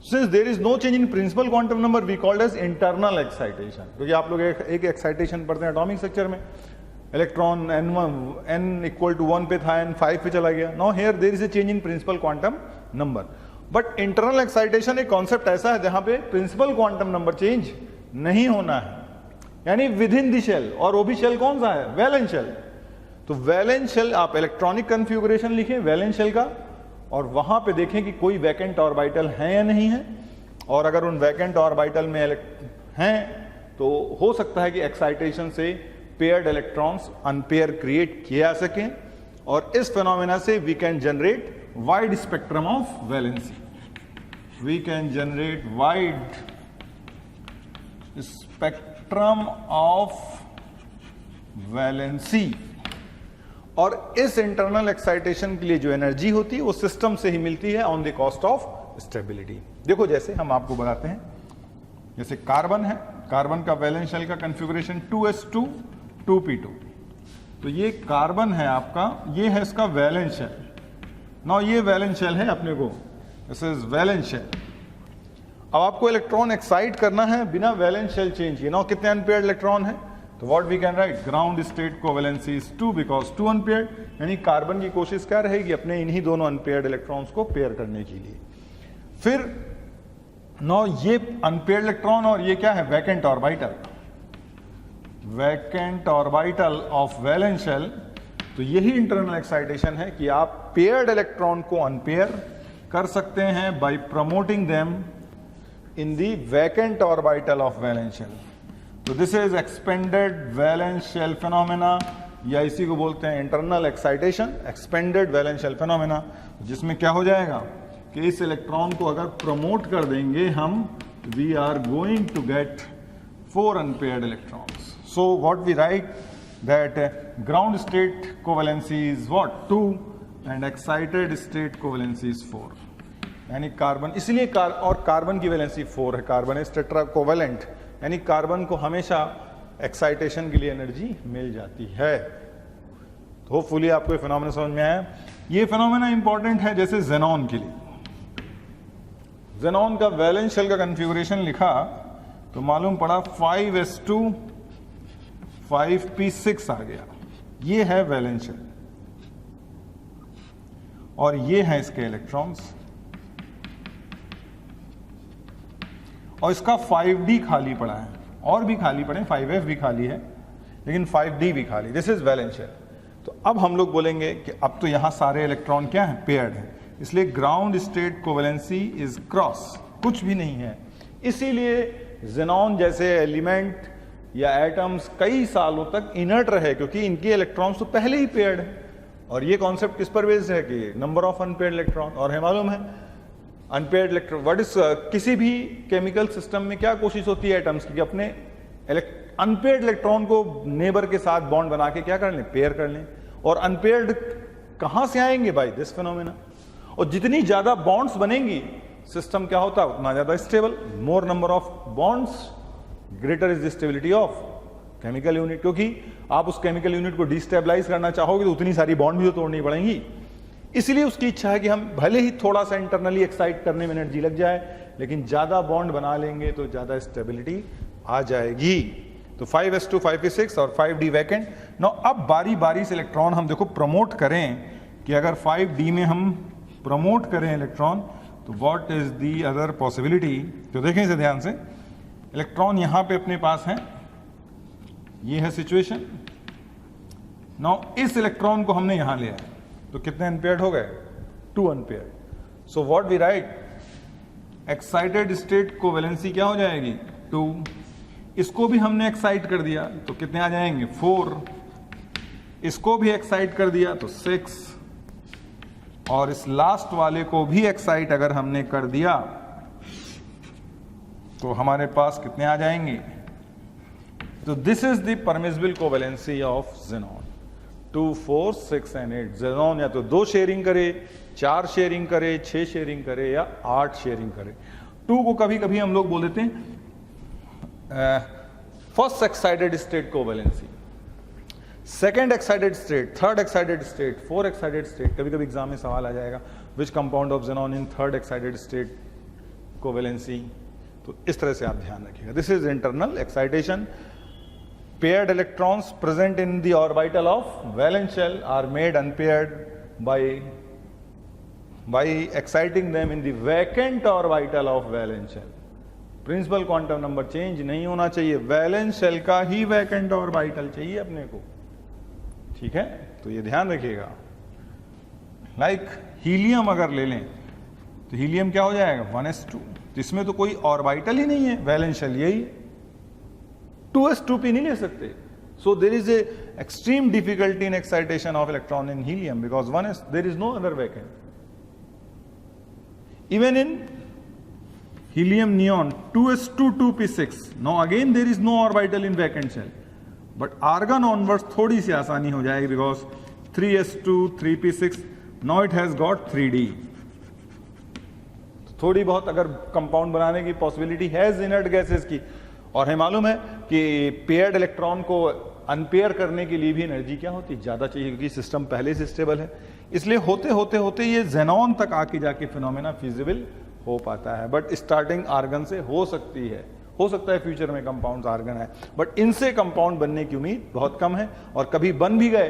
S1: Since there is no change in principal quantum number we called as internal excitation. क्योंकि आप लोग एक excitation पढ़ते हैं एटॉमिक स्ट्रक्चर में, electron n equal to 1 पे था, n 5 पे चला गया। Now here there is a change in principal quantum number. But internal excitation एक कॉन्सेप्ट ऐसा है जहां पे प्रिंसिपल क्वांटम नंबर चेंज नहीं होना है, यानी विद इन द शेल। और वो भी शेल कौन सा है, वैलेंस शेल। तो वैलेंस शेल आप इलेक्ट्रॉनिक कन्फिगुरेशन लिखें वैलेंस शेल का, और वहां पे देखें कि कोई वैकेंट ऑर्बिटल है या नहीं है। और अगर उन वैकेंट ऑर्बिटल में हैं तो हो सकता है कि एक्साइटेशन से पेयर्ड इलेक्ट्रॉन्स अनपेयर क्रिएट किए जा सकें, और इस फिनोमेना से we can generate wide spectrum of valency, we can generate wide spectrum of valency. और इस इंटरनल एक्साइटेशन के लिए जो एनर्जी होती है वो सिस्टम से ही मिलती है on the cost of stability. देखो जैसे हम आपको बताते हैं, जैसे कार्बन है, कार्बन का वैलेंस शेल का कॉन्फ़िगरेशन 2s2 2p2। तो ये कार्बन है आपका, ये है इसका वैलेंस शेल। नाउ ये वैलेंस शेल है अपने को, दिस इज वैलेंस शेल। अब आपको इलेक्ट्रॉन एक्साइट करना है बिना वैलेंस शेल चेंज किए। नाउ कितने अनपेयर्ड इलेक्ट्रॉन है, तो what we can write, ground state covalency is 2 because 2 unpaired. यानी कार्बन की कोशिश क्या रहेगी, अपने इन्हीं दोनों अनपेयर्ड इलेक्ट्रॉन्स को पेयर करने के लिए। फिर नो ये अनपेयर्ड इलेक्ट्रॉन और ये क्या है, vacant orbital, vacant orbital of valence shell. तो यही इंटरनल एक्साइटेशन है कि आप पेयर्ड इलेक्ट्रॉन को अनपेयर कर सकते हैं by promoting them in the vacant orbital of valence shell. तो this is expanded valence shell phenomena, या इसी को बोलते हैं internal excitation, expanded valence shell phenomena, जिसमें क्या हो जाएगा कि इस इलेक्ट्रॉन को अगर प्रमोट कर देंगे हम, we are going to get 4 unpaired electrons. So what we write that ground state covalency is what 2 and excited state covalency is 4। यानी कार्बन, इसलिए और कार्बन की वैलेंसी 4 है, कार्बन इज टेट्रा कोवैलेंट, यानी कार्बन को हमेशा एक्साइटेशन के लिए एनर्जी मिल जाती है। तो होपफुली आपको ये फिनोमेना समझ में आया। ये फिनोमेना इंपॉर्टेंट है जैसे ज़ेनॉन के लिए। ज़ेनॉन का वैलेंस शेल का कॉन्फ़िगरेशन लिखा तो मालूम पड़ा 5s2 5p6 आ गया। ये है वैलेंस शेल और ये है इसके इलेक्ट्रॉन्स, और इसका 5d खाली पड़ा है, और भी खाली पड़े, 5f भी खाली है, लेकिन 5d भी खाली। This is valence shell. तो अब हम लोग बोलेंगे कि अब तो यहां सारे इलेक्ट्रॉन क्या हैं, पेयर्ड हैं, इसलिए ground state covalency is cross, कुछ भी नहीं है। इसीलिए ज़ेनॉन जैसे एलिमेंट या एटम्स कई सालों तक इनर्ट रहे, क्योंकि इनके इलेक्ट्रॉन्स तो पहले ही पेयर्ड है। और ये कॉन्सेप्ट किस पर बेस्ड है कि नंबर ऑफ अनपेयर्ड इलेक्ट्रॉन। और है मालूम है अनपेयर्ड इलेक्ट्रॉन व्हाट इज, किसी भी केमिकल सिस्टम में क्या कोशिश होती है एटम्स की कि अपने अनपेयर्ड इलेक्ट्रॉन को नेबर के साथ बॉन्ड बना के क्या कर लें, पेयर कर लें। और अनपेयर्ड कहां से आएंगे, बाय दिस फिनोमेना। और जितनी ज्यादा बॉन्ड्स बनेंगी सिस्टम क्या होता है उतना ज्यादा stable. More number of bonds greater is the stability of chemical unit, क्योंकि आप उस केमिकल यूनिट को डिस्टेबलाइज करना चाहोगे तो उतनी सारी बॉन्ड भी तो तोड़नी पड़ेंगी। इसलिए उसकी इच्छा है कि हम भले ही थोड़ा सा इंटरनली एक्साइट करने में एनर्जी लग जाए, लेकिन ज्यादा बॉन्ड बना लेंगे तो ज्यादा स्टेबिलिटी आ जाएगी। तो 5s2 5p6 और 5d वैकेंट। नो अब बारी बारी से इलेक्ट्रॉन हम देखो प्रमोट करें कि अगर 5d में हम प्रमोट करें इलेक्ट्रॉन तो what is the other possibility. तो देखें इसे ध्यान से, इलेक्ट्रॉन यहां पे अपने पास है, ये है सिचुएशन। नाउ इस इलेक्ट्रॉन को हमने यहां लिया तो कितने अनपेयर्ड हो गए? 2 unpaired. So what we write, excited state covalency क्या हो जाएगी? 2। इसको भी हमने एक्साइट कर दिया तो कितने आ जाएंगे? 4। इसको भी एक्साइट कर दिया तो 6, और इस लास्ट वाले को भी एक्साइट अगर हमने कर दिया तो हमारे पास कितने आ जाएंगे? तो this is the permissible covalency of xenon. 2, 4, 6 and 8। Xenon या तो 2 शेयरिंग करे, 4 शेयरिंग करे, 6 शेयरिंग करे या 8 शेयरिंग करे। 2 को कभी कभी हम लोग बोल देते हैं first excited state covalency, second excited state, third excited state, fourth excited state. कभी कभी एग्जाम में सवाल आ जाएगा which compound of xenon in third excited state covalency. तो इस तरह से आप ध्यान रखिएगा। This is internal excitation. Paired electrons present in the orbital of valence shell are made unpaired by exciting them in the vacant orbital of valence shell. Principal quantum number change नहीं होना चाहिए, वैलेंस शेल का ही vacant orbital चाहिए अपने को, ठीक है? तो ये ध्यान रखिएगा। लाइक हीलियम अगर ले लें तो हीलियम क्या हो जाएगा? 1s2। इसमें तो कोई ऑर्बिटल ही नहीं है, वैलेंस शेल यही 2s2p नहीं ले सकते। So there is a extreme difficulty in excitation of electron in helium because 1s there is no other vacant. Even in helium neon 2s2 2p6, now again there is no orbital in vacant shell, but argon onwards थोड़ी सी आसानी हो जाएगी because 3s2 3p6 now it has got 3d। थोड़ी बहुत अगर compound बनाने की possibility है इनर्ट गैसेस की, और हमें मालूम है कि पेयर्ड इलेक्ट्रॉन को अनपेयर करने के लिए भी एनर्जी क्या होती है? ज्यादा चाहिए, क्योंकि सिस्टम पहले से स्टेबल है। इसलिए होते होते होते ये ज़ेनॉन तक आके जाके फिनोमेना फिजिबल हो पाता है। बट स्टार्टिंग आर्गन से हो सकती है, हो सकता है फ्यूचर में कंपाउंड्स आर्गन है, बट इनसे कंपाउंड बनने की उम्मीद बहुत कम है, और कभी बन भी गए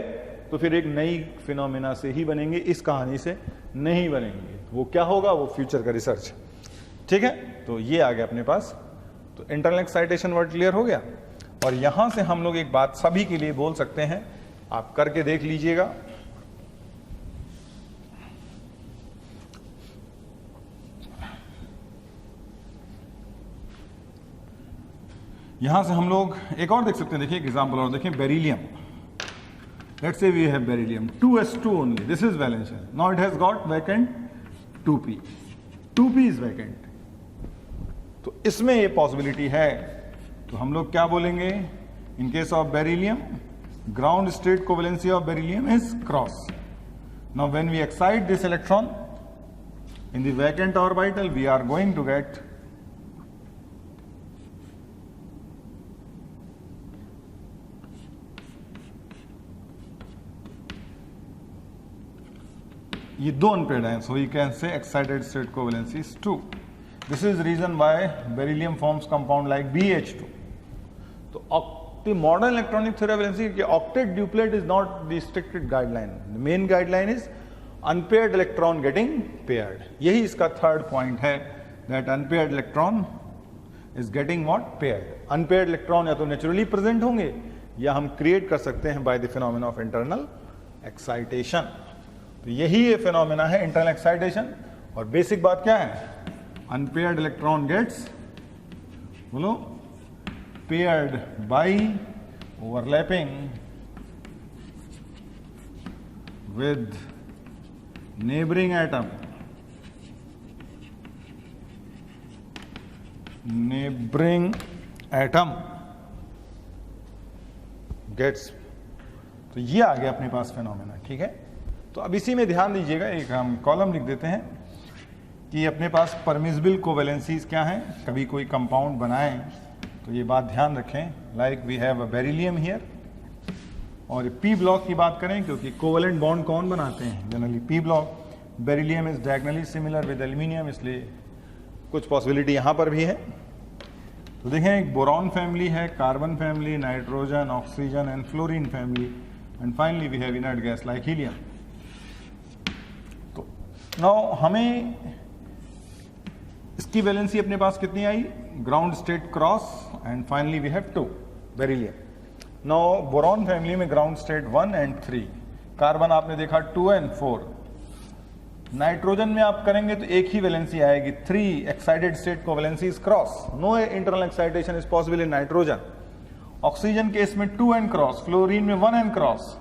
S1: तो फिर एक नई फिनोमेना से ही बनेंगे, इस कहानी से नहीं बनेंगे। वो क्या होगा वो फ्यूचर का रिसर्च, ठीक है? तो ये आ गया अपने पास। तो इंटरनल एक्साइटेशन वर्ड क्लियर हो गया। और यहां से हम लोग एक बात सभी के लिए बोल सकते हैं, आप करके देख लीजिएगा। यहां से हम लोग एक और देख सकते हैं, देखिए एग्जांपल और देखें, beryllium. Let's say we have beryllium 2s2 only, this is valence shell, now it has got vacant 2p, 2p is vacant. तो इसमें ये पॉसिबिलिटी है, तो हम लोग क्या बोलेंगे? In case of beryllium, ground state covalency of beryllium is cross. Now when we excite this electron in the vacant orbital, we are going to get ये 2 अनपेयर्ड हैं, so you can say excited state covalency is 2। This is reason why beryllium forms compound like BH2। तो the modern electronic theory of valency, octet duplet is not the restricted guideline. The main guideline is unpaired electron getting paired. यही इसका third point है, that unpaired electron is getting what? Paired. Unpaired electron या तो naturally present होंगे या हम create कर सकते हैं by the phenomena of internal excitation. तो यही ये फिनोमेना है इंटरनल एक्साइटेशन। और बेसिक बात क्या है? अनपेयर्ड इलेक्ट्रॉन गेट्स, बोलो, paired by overlapping with neighbouring atom, neighbouring atom gets. तो ये आ गया अपने पास फिनोमेना, ठीक है? तो अब इसी में ध्यान दीजिएगा, एक हम कॉलम लिख देते हैं कि अपने पास परमिसिबल कोवैलेंसीज क्या हैं। कभी कोई कंपाउंड बनाएं तो ये बात ध्यान रखें, like we have a beryllium here, और पी ब्लॉक की बात करें, क्योंकि कोवेलेंट बॉन्ड कौन बनाते हैं generally? P block. Beryllium is diagonally similar with aluminium, इसलिए कुछ पॉसिबिलिटी यहाँ पर भी है। तो देखें, एक बोरॉन फैमिली है, carbon family, nitrogen, oxygen and fluorine family, and finally we have inert gas like helium. तो नाउ हमें इसकी वैलेंसी अपने पास कितनी आई? Ground state cross, and finally we have 2 beryllium. Now boron family में ग्राउंड स्टेट 1 एंड 3, कार्बन आपने देखा 2 एंड 4। नाइट्रोजन में आप करेंगे तो एक ही वैलेंसी आएगी, 3 excited state covalency is cross, no internal excitation is possible in nitrogen. Oxygen case में 2 एंड क्रॉस, फ्लोरीन में 1 एंड क्रॉस,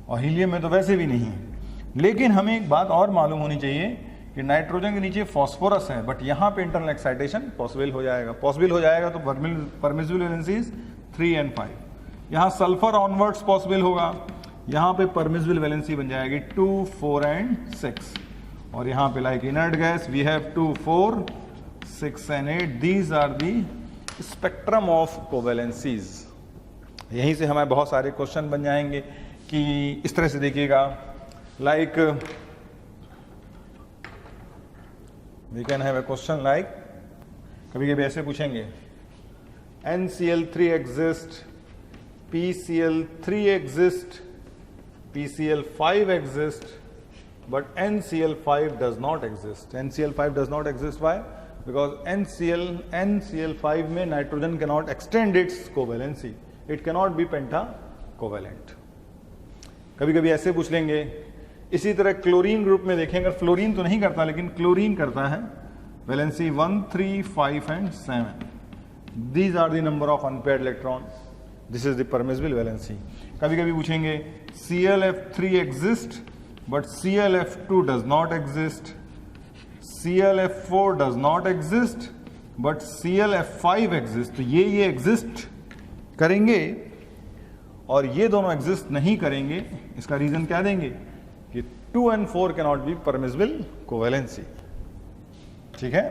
S1: और हीलियम में तो वैसे भी नहीं है। लेकिन हमें एक बात और मालूम होनी चाहिए कि नाइट्रोजन के नीचे फॉस्फोरस है, बट यहां पे इंटरनल एक्साइटेशन पॉसिबल हो जाएगा। तो परमिसिबल वैलेंसीज 3 एंड 5। यहां सल्फर ऑनवर्ड्स पॉसिबल होगा, यहां पे परमिसिबल वैलेंसी बन जाएगी 2, 4 एंड 6। और यहां पे like inert gas we have 2, 4, 6 and 8। These are the spectrum of covalencies. यहीं से हमें बहुत सारे क्वेश्चन बन जाएंगे कि इस तरह से देखिएगा, like we can have a question like, कभी कभी ऐसे पूछेंगे NCl3 exist, PCl3 exist, PCl5 exist, but NCl5 does not exist. NCl5 does not exist. Why? Because NCl5 में nitrogen cannot extend its covalency. It cannot be pentacovalent. कभी कभी ऐसे पूछ लेंगे। इसी तरह क्लोरीन ग्रुप में देखें, अगर फ्लोरीन तो नहीं करता लेकिन क्लोरीन करता है, valency 1, 3, 5 and 7। These are the number of unpaired electrons. This is the permissible valency. कभी कभी पूछेंगे ClF3 exist, but ClF2 does not exist. ClF4 does not exist, but ClF5 exist. तो ये exist करेंगे और ये दोनों exist नहीं करेंगे। इसका रीजन क्या देंगे कि 2 and 4 cannot be permissible covalency। ठीक है।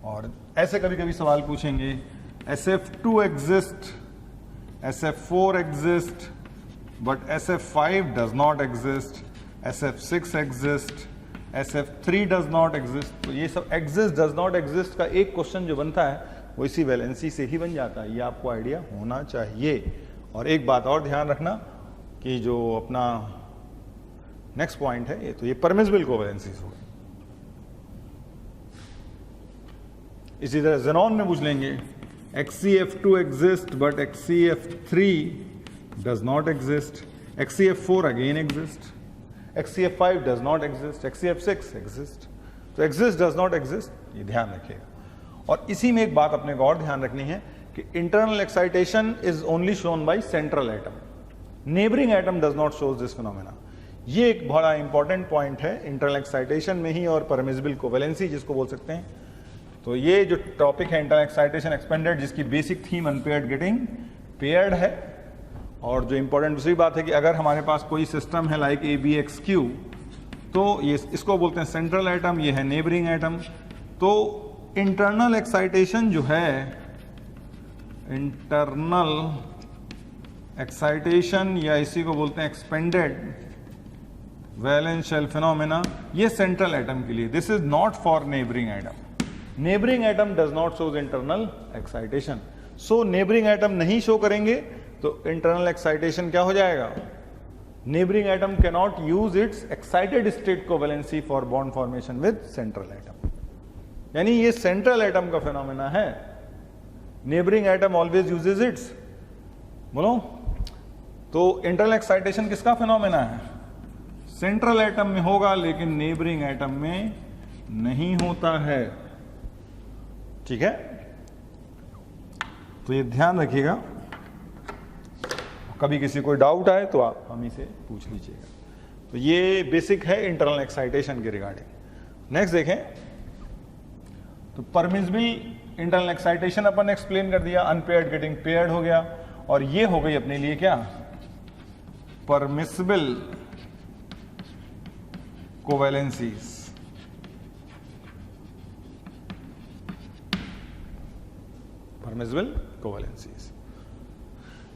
S1: और ऐसे कभी कभी सवाल पूछेंगे SF2 exist, SF4 exist, but SF5 does not exist, SF6 exist, SF3 does not exist। तो ये सब exist does not exist का एक क्वेश्चन जो बनता है वो इसी वैलेंसी से ही बन जाता है। ये आपको आइडिया होना चाहिए। और एक बात और ध्यान रखना कि जो अपना नेक्स्ट पॉइंट है, ये तो ये परमिसिबल कोवैलेंसीज हो गई। इसी तरह ज़ेनॉन में पूछ लेंगे XCF2 exist but XCF3 does not exist, XCF4 again exist, XCF5 does not exist, XCF6 exist। तो exist does not exist, ये ध्यान रखिएगा। और इसी में एक बात अपने को और ध्यान रखनी है कि internal excitation is only shown by central atom, neighboring atom does not show this phenomena। ये एक बड़ा इंपॉर्टेंट पॉइंट है इंटरनल एक्साइटेशन में ही और परमिसिबल कोवैलेंसी जिसको बोल सकते हैं। तो ये जो टॉपिक है इंटरनल एक्साइटेशन एक्सपेंडेड, जिसकी basic theme unpaired getting paired है। और जो इंपॉर्टेंट दूसरी बात है कि अगर हमारे पास कोई सिस्टम है लाइक ABXQ, तो ये इसको बोलते हैं सेंट्रल एटम, ये है नेबरिंग एटम। तो इंटरनल एक्साइटेशन जो है, इंटरनल एक्साइटेशन या इसी को बोलते हैं एक्सपेंडेड वैलेंस शेल फिनोमेना, ये सेंट्रल एटम के लिए। This is not for neighbouring atom. Neighbouring atom does not shows internal excitation. So neighbouring atom नहीं शो करेंगे तो इंटरनल एक्साइटेशन क्या हो जाएगा? Neighbouring atom can not use it's excited state covalency for bond formation with central atom. यानी ये central atom का phenomena है। Neighbouring atom always usage it's, बोलो। तो इंटरनल एक्साइटेशन किसका फिनोमेना है? सेंट्रल एटम में होगा लेकिन नेबरिंग एटम में नहीं होता है। ठीक है, तो ये ध्यान रखिएगा। कभी किसी को डाउट आए तो आप हम से पूछ लीजिएगा। तो ये बेसिक है इंटरनल एक्साइटेशन के रिगार्डिंग। नेक्स्ट देखें, तो परमिसिबल इंटरनल एक्साइटेशन अपन एक्सप्लेन कर दिया, अनपेयर्ड गेटिंग पेयर्ड हो गया, और ये हो गई अपने लिए क्या? परमिसिबल कोवैलेंसीज। परमिसिबल कोवैलेंसीज।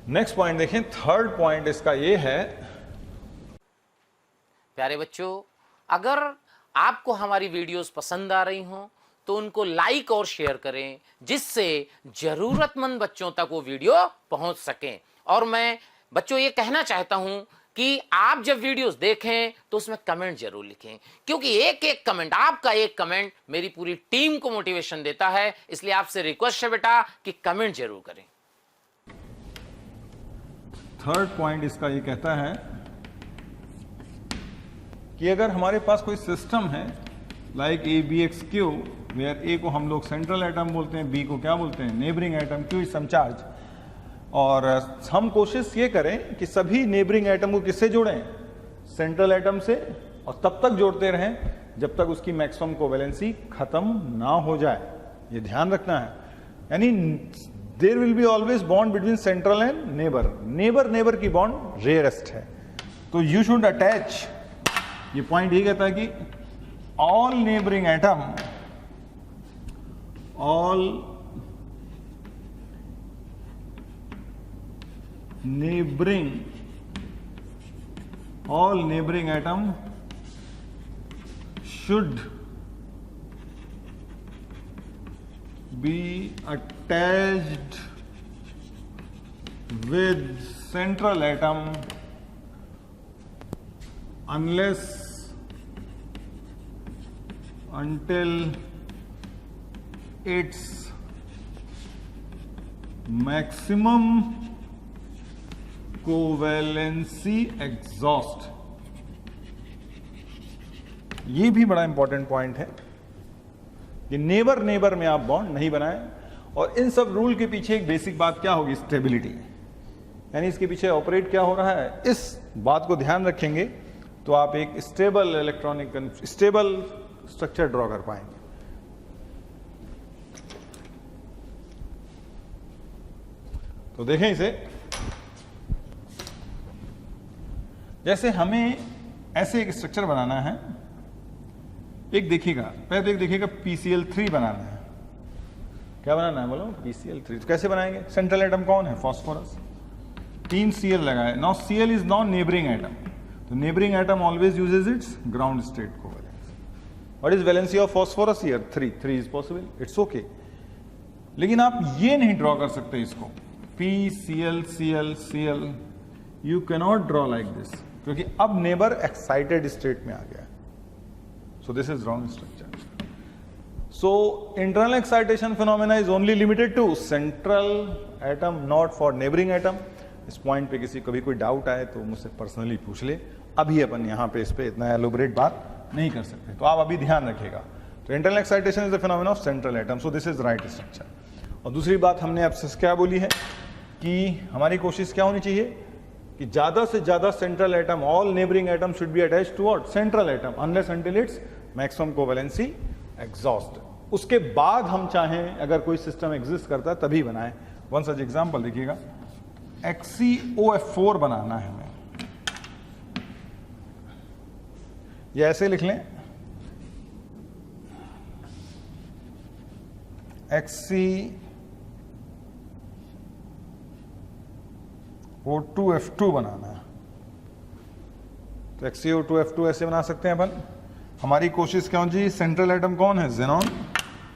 S1: नेक्स्ट पॉइंट देखें, थर्ड पॉइंट इसका ये है,
S2: प्यारे बच्चों, अगर आपको हमारी वीडियोस पसंद आ रही हों तो उनको लाइक और शेयर करें, जिससे जरूरतमंद बच्चों तक वो वीडियो पहुंच सके। और मैं बच्चों ये कहना चाहता हूं कि आप जब वीडियोस देखें तो उसमें कमेंट जरूर लिखें, क्योंकि एक एक कमेंट, आपका एक कमेंट मेरी पूरी टीम को मोटिवेशन देता है। इसलिए आपसे रिक्वेस्ट है बेटा कि कमेंट जरूर करें।
S1: थर्ड पॉइंट इसका ये कहता है कि अगर हमारे पास कोई सिस्टम है like A B X Q, where A को हम लोग सेंट्रल एटम बोलते हैं, बी को क्या बोलते हैं, neighbouring atom, Q is some charge, और हम कोशिश ये करें कि सभी नेबरिंग एटम को किससे जोड़ें, सेंट्रल एटम से, और तब तक जोड़ते रहें जब तक उसकी मैक्सिमम कोवेलेंसी खत्म ना हो जाए। ये ध्यान रखना है, यानी there will be always bond between central and neighbour, neighbour neighbour की बॉन्ड रेयरेस्ट है। तो यू शुड अटैच, ये पॉइंट ये कहता है कि all neighbouring atom, all neighboring atom should be attached with central atom until its maximum covalency exhaust. ये भी बड़ा इंपॉर्टेंट पॉइंट है कि नेबर नेबर में आप बॉन्ड नहीं बनाएं। और इन सब रूल के पीछे एक बेसिक बात क्या होगी, स्टेबिलिटी, यानी इसके पीछे ऑपरेट क्या हो रहा है, इस बात को ध्यान रखेंगे तो आप एक stable electronic stable structure draw कर पाएंगे। तो देखें इसे, जैसे हमें ऐसे एक स्ट्रक्चर बनाना है, एक देखिएगा, पहले तो एक देखिएगा PCl3 बनाना है। क्या बनाना है बोलो, PCl3। तो कैसे बनाएंगे, सेंट्रल एटम कौन है, फास्फोरस, 3 Cl लगाए। Now Cl is non neighbouring atom, तो neighbouring atom always uses its ground state covalence. What is valency of phosphorus here, 3 is possible, it's okay. लेकिन आप ये नहीं ड्रॉ कर सकते इसको, PCl you cannot draw like this, क्योंकि अब नेबर एक्साइटेड स्टेट में आ गया। So this is wrong structure. So internal excitation phenomena is only limited to central atom, not for neighbouring atom. इस पॉइंट पे किसी को भी कोई डाउट आए तो मुझसे पर्सनली पूछ ले, अभी अपन यहाँ पे इस पे इतना एलोबरेट बात नहीं कर सकते, तो आप अभी ध्यान रखिएगा। तो internal excitation is the phenomena of central atom, so this is right structure. और दूसरी बात हमने आपसे क्या बोली है कि हमारी कोशिश क्या होनी चाहिए कि ज्यादा से ज्यादा central atom, all neighbouring atom should be attached to what, central atom, unless until its maximum covalency exhaust. उसके बाद हम चाहें अगर कोई सिस्टम एग्जिस्ट करता है तभी बनाएं। वन सच एग्जांपल देखिएगा, XeOF4 बनाना है हमें, ये ऐसे लिख लें, XeO2F2 बनाना है। तो XeO2F2 ऐसे बना सकते हैं अपन। हमारी कोशिश क्या होनी चाहिए, सेंट्रल एटम कौन है, ज़ेनॉन।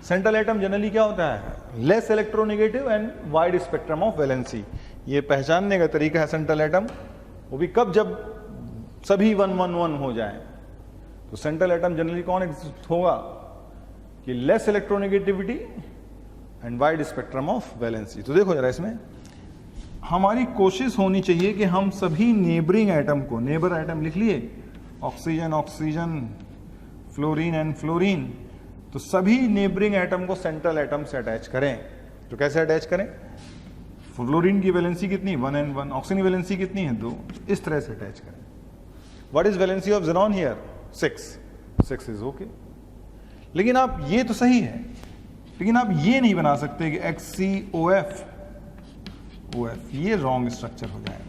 S1: सेंट्रल एटम जनरली क्या होता है, less electronegative and wide spectrum of valency. ये पहचानने का तरीका है सेंट्रल एटम, वो भी कब, जब सभी 111 हो जाए। तो सेंट्रल एटम जनरली कौन एग्जिस्ट होगा कि less electronegativity and wide spectrum of valency. तो देखो जरा, इसमें हमारी कोशिश होनी चाहिए कि हम सभी नेबरिंग एटम को, नेबर एटम लिख लिए, oxygen oxygen, fluorine and fluorine, तो सभी नेबरिंग एटम को सेंट्रल एटम से अटैच करें। तो कैसे अटैच करें, फ्लोरीन की वैलेंसी कितनी, 1 and 1, ऑक्सीजन की वैलेंसी कितनी है, 2, इस तरह से अटैच करें। What is valency of xenon here, 6 is okay. लेकिन आप ये तो सही है, लेकिन आप ये नहीं बना सकते कि XeOF, ये रॉन्ग स्ट्रक्चर हो जाए।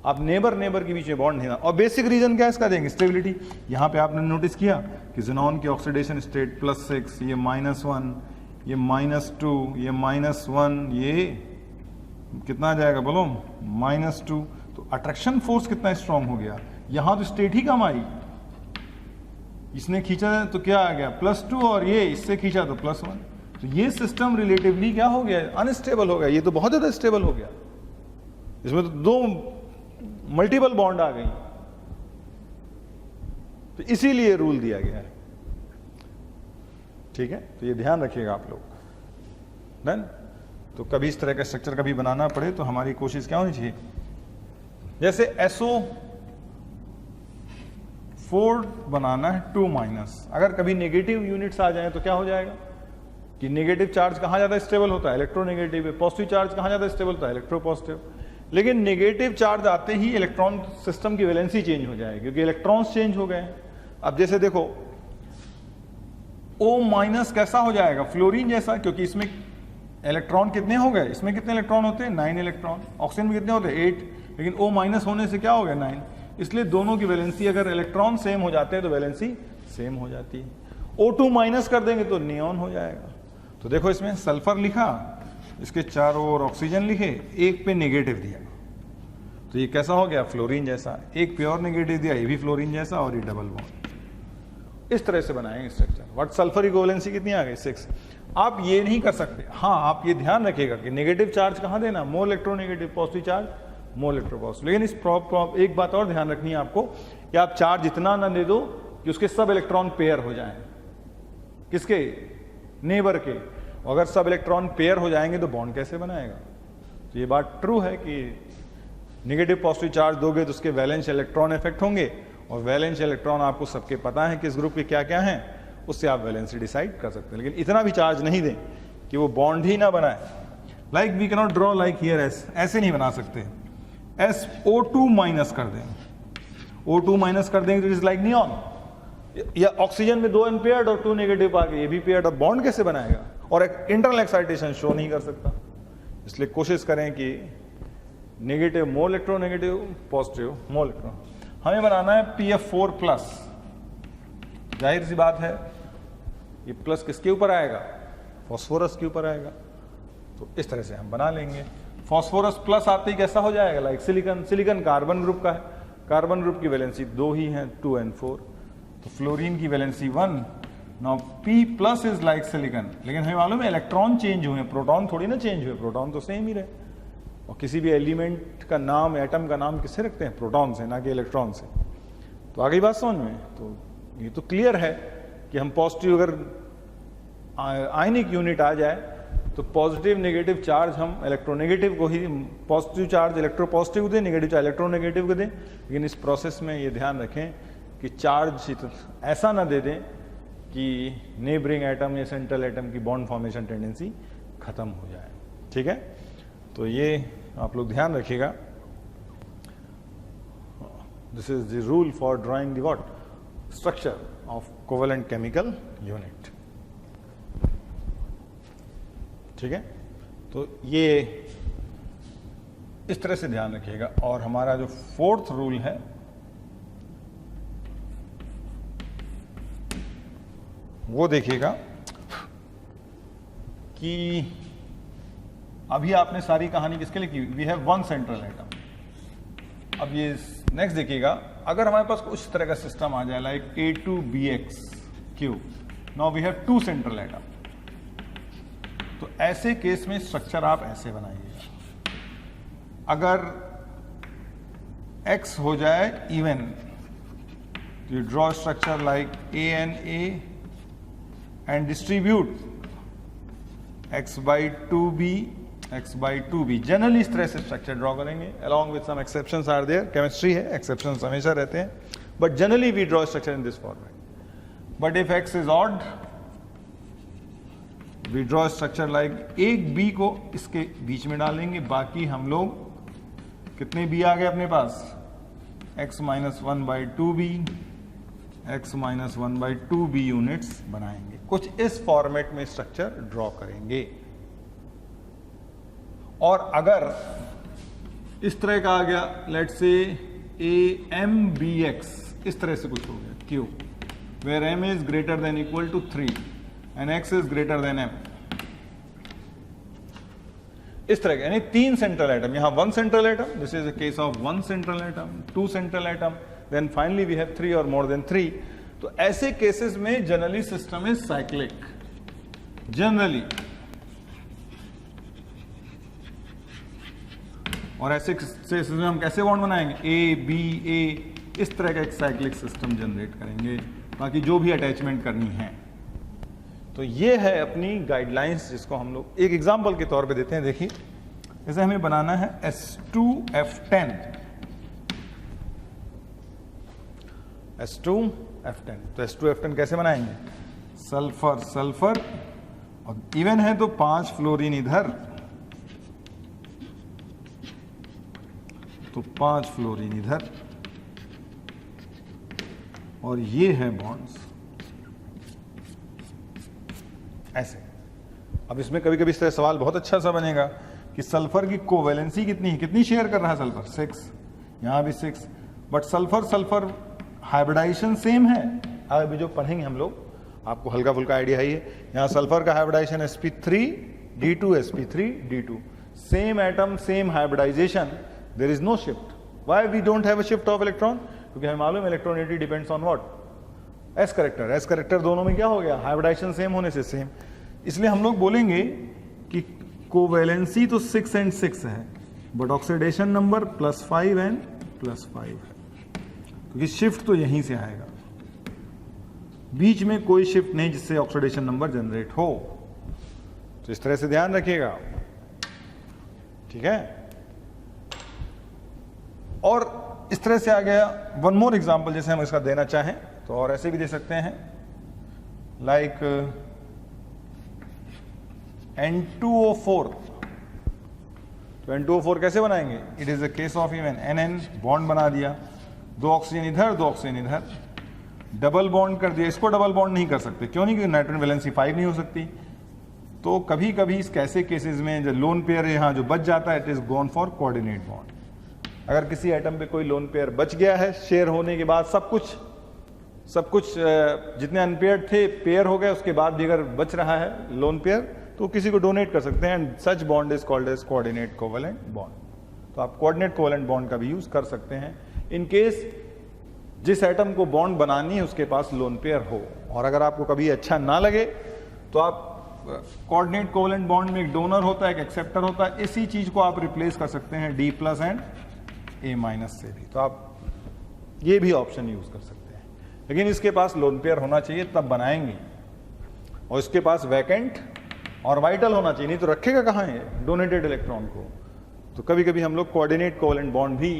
S1: आप नेबर नेबर के बीच में बॉन्ड नहीं। और बेसिक रीजन क्या इसका देंगे, स्टेबिलिटी। यहां पे आपने नोटिस किया कि ज़ेनॉन की ऑक्सीडेशन स्टेट +6, ये -1, ये -2, ये -1, ये कितना आ जाएगा बोलो, -2। तो अट्रैक्शन फोर्स कितना स्ट्रांग हो गया, यहां तो स्टेट ही कम आई, इसने खींचा तो क्या आ गया +2, और ये इससे खींचा तो +1। तो ये सिस्टम रिलेटिवली क्या हो गया, अनस्टेबल हो गया। ये तो बहुत ज्यादा स्टेबल हो गया, इसमें तो 2 मल्टीपल बॉन्ड आ गई। तो इसीलिए रूल दिया गया है, ठीक है। तो ये ध्यान रखिएगा आप लोग, डन। तो कभी इस तरह का स्ट्रक्चर कभी बनाना पड़े तो हमारी कोशिश क्या होनी चाहिए, जैसे SO4 बनाना है 2-, अगर कभी नेगेटिव यूनिट्स आ जाए तो क्या हो जाएगा कि नेगेटिव चार्ज कहां ज्यादा स्टेबल होता है, इलेक्ट्रोनेगेटिव है। पॉजिटिव चार्ज कहां ज्यादा स्टेबल होता है, इलेक्ट्रोपॉजिटिव। लेकिन नेगेटिव चार्ज आते ही इलेक्ट्रॉन सिस्टम की वैलेंसी चेंज हो जाएगी, क्योंकि इलेक्ट्रॉन्स चेंज हो गए हैं। अब जैसे देखो O- कैसा हो जाएगा, फ्लोरीन जैसा, क्योंकि इसमें इलेक्ट्रॉन कितने हो गए, इसमें कितने इलेक्ट्रॉन होते हैं, 9 इलेक्ट्रॉन। ऑक्सीजन में कितने होते हैं, 8, लेकिन O- होने से क्या हो गया, 9। इसलिए दोनों की वैलेंसी, अगर इलेक्ट्रॉन सेम हो जाते हैं तो वैलेंसी सेम हो जाती है। O2- कर देंगे तो नियॉन हो जाएगा। तो देखो इसमें सल्फर लिखा, इसके चारों ओर ऑक्सीजन लिखे, एक पे नेगेटिव दिया, तो ये कैसा हो गया, फ्लोरीन जैसा। एक पे और नेगेटिव दिया, ये भी फ्लोरीन जैसा, और ये डबल बॉन्ड। इस तरह से बनाएंगे स्ट्रक्चर। व्हाट सल्फर इक्विवेलेंसी कितनी आ गई, 6। आप ये नहीं कर सकते, हाँ आप ये ध्यान रखिएगा कि नेगेटिव चार्ज कहां देना, more electronegative, positive charge more electropositive. लेकिन इस एक बात और ध्यान रखनी है आपको कि आप चार्ज इतना ना दे दो कि उसके सब इलेक्ट्रॉन पेयर हो जाएं, किसके, नेबर के। अगर सब इलेक्ट्रॉन पेयर हो जाएंगे तो बॉन्ड कैसे बनाएगा। तो ये बात ट्रू है कि नेगेटिव पॉजिटिव चार्ज दोगे तो उसके वैलेंस इलेक्ट्रॉन इफेक्ट होंगे, और वैलेंस इलेक्ट्रॉन आपको सबके पता है किस ग्रुप के क्या क्या हैं, उससे आप वैलेंसी डिसाइड कर सकते हैं। लेकिन इतना भी चार्ज नहीं दें कि वो बॉन्ड ही ना बनाए। Like we can not draw like here S, ऐसे नहीं बना सकते। SO2- कर दें, O2- कर देंगे तो इज लाइक नियॉन। या ऑक्सीजन में 2 अनपेयर्ड और 2 नेगेटिव आ गए, ये भी पेयर्ड, अब बॉन्ड कैसे बनाएगा, और एक इंटरनल एक्साइटेशन शो नहीं कर सकता। इसलिए कोशिश करें कि negative more electronegative, positive more electron. हमें बनाना है PF4+। जाहिर सी बात है ये प्लस किसके ऊपर आएगा, फॉस्फोरस के ऊपर आएगा। तो इस तरह से हम बना लेंगे। फॉस्फोरस प्लस आते ही कैसा हो जाएगा, like silicon. Silicon carbon group का है, कार्बन ग्रुप की वैलेंसी 2 ही है, 2 और 4। तो फ्लोरीन की valency 1। Now P+ is like silicon. लेकिन हमें मालूम है इलेक्ट्रॉन चेंज हुए, प्रोटॉन थोड़ी ना चेंज हुए, प्रोटॉन तो सेम ही रहे। और किसी भी एलिमेंट का नाम, एटम का नाम किससे रखते हैं, प्रोटॉन से, ना कि इलेक्ट्रॉन से। तो आ गई बात समझ में। तो ये तो क्लियर है कि हम पॉजिटिव, अगर आयनिक यूनिट आ जाए तो पॉजिटिव नेगेटिव चार्ज हम इलेक्ट्रोनेगेटिव को ही, पॉजिटिव चार्ज इलेक्ट्रोपॉजिटिव को दें, नेगेटिव चार्ज इलेक्ट्रोनेगेटिव को दें। लेकिन इस प्रोसेस में ये ध्यान रखें कि चार्ज ऐसा ना दे दें कि नेबरिंग एटम या सेंट्रल एटम की बॉन्ड फॉर्मेशन टेंडेंसी खत्म हो जाए, ठीक है। तो ये आप लोग ध्यान रखिएगा। This is the rule for drawing the what, structure of covalent chemical unit, ठीक है। तो ये इस तरह से ध्यान रखिएगा। और हमारा जो 4th रूल है वो देखिएगा कि अभी आपने सारी कहानी किसके लिए की, वी हैव 1 सेंट्रल एटम। अब ये नेक्स्ट देखिएगा, अगर हमारे पास कुछ तरह का सिस्टम आ जाए like A2BX3, now we have 2 central atom. तो ऐसे केस में स्ट्रक्चर आप ऐसे बनाइएगा। अगर X हो जाए इवन तो you draw structure like ANA and distribute x/2b x/2b। Generally इस तरह से स्ट्रक्चर ड्रॉ करेंगे, along with some exceptions are there. Chemistry है, एक्सेप्शंस हमेशा रहते हैं, but generally we draw structure in this format. But if x is odd, we draw structure like एक b को इसके बीच में डालेंगे, बाकी हम लोग कितने b आ गए अपने पास, x-1/2b x-1/2b यूनिट्स बनाएंगे। कुछ इस फॉर्मेट में स्ट्रक्चर ड्रॉ करेंगे। और अगर इस तरह का आ गया, लेट्स से AMBX, इस तरह से कुछ हो गया Q, where M is greater than equal to 3 and X is greater than M। इस तरह के, यानी 3 सेंट्रल एटम, यहां 1 central atom, this is a case of 1 central atom, 2 central atom, then finally we have 3 और more than 3। तो ऐसे cases में generally system is cyclic, generally. और ऐसे केसेस में हम कैसे बॉन्ड बनाएंगे, ए बी ए, इस तरह का एक साइक्लिक सिस्टम जनरेट करेंगे, बाकी जो भी अटैचमेंट करनी है। तो ये है अपनी गाइडलाइंस, जिसको हम लोग एक एग्जांपल के तौर पे देते हैं। देखिए, जैसे हमें बनाना है S2F10, S2F10, तो S2F10 कैसे बनाएंगे, सल्फर सल्फर, और इवन है तो 5 फ्लोरीन इधर, तो 5 फ्लोरीन इधर, और ये है बॉन्ड्स ऐसे। अब इसमें कभी कभी इस तरह सवाल बहुत अच्छा सा बनेगा कि सल्फर की कोवैलेंसी कितनी है, कितनी शेयर कर रहा है सल्फर, 6, यहां भी 6, but sulphur sulphur hybridisation same है। अभी जो पढ़ेंगे हम लोग, आपको हल्का फुल्का आइडिया ही है। यहां सल्फर का hybridisation sp3d2 sp3d2, same atom same hybridisation, there is no shift. Why we don't have a shift of electron, क्योंकि हमें मालूम है electronegativity depends on what, S character. S character दोनों में क्या हो गया, हाइब्रिडाइजेशन सेम होने से सेम, इसलिए हम लोग बोलेंगे कि कोवैलेंसी तो 6 and 6 है, बट ऑक्सीडेशन नंबर +5 and +5 है, क्योंकि शिफ्ट तो यहीं से आएगा, बीच में कोई शिफ्ट नहीं जिससे ऑक्सीडेशन नंबर जनरेट हो। तो इस तरह से ध्यान रखिएगा, ठीक है। और इस तरह से आ गया वन मोर एग्जांपल, जैसे हम इसका देना चाहें तो और ऐसे भी दे सकते हैं, लाइक N2O4। तो N2O4 कैसे बनाएंगे, it is a case of even NN, bond बना दिया, 2 ऑक्सीजन इधर 2 ऑक्सीजन इधर, डबल बॉन्ड कर दिया। इसको डबल बॉन्ड नहीं कर सकते, क्यों नहीं, क्योंकि नाइट्रोजन वैलेंसी 5 नहीं हो सकती। तो कभी कभी इस कैसे केसेस में जो लोन पेयर यहां जो बच जाता है, it is gone for coordinate bond. अगर किसी एटम पे कोई लोन पेयर बच गया है, शेयर होने के बाद सब कुछ जितने अनपेयर थे पेयर हो गए, उसके बाद भी अगर बच रहा है लोन पेयर, तो किसी को डोनेट कर सकते हैं, and such bond is called as coordinate covalent bond. तो आप कोऑर्डिनेट कोवेलेंट बॉन्ड का भी यूज कर सकते हैं इन केस जिस एटम को बॉन्ड बनानी है उसके पास लोन पेयर हो। और अगर आपको कभी अच्छा ना लगे तो आप कोऑर्डिनेट कोवेलेंट बॉन्ड में एक डोनर होता है, एक एक्सेप्टर होता है, इसी चीज को आप रिप्लेस कर सकते हैं D+ एंड A- से भी। तो आप ये भी ऑप्शन यूज कर सकते हैं, लेकिन इसके पास लोन पेयर होना चाहिए तब बनाएंगे, और इसके पास वैकेंट और वाइटल होना चाहिए, नहीं तो रखेगा कहाँ है डोनेटेड इलेक्ट्रॉन को। तो कभी कभी हम लोग कोऑर्डिनेट कोवेलेंट बॉन्ड भी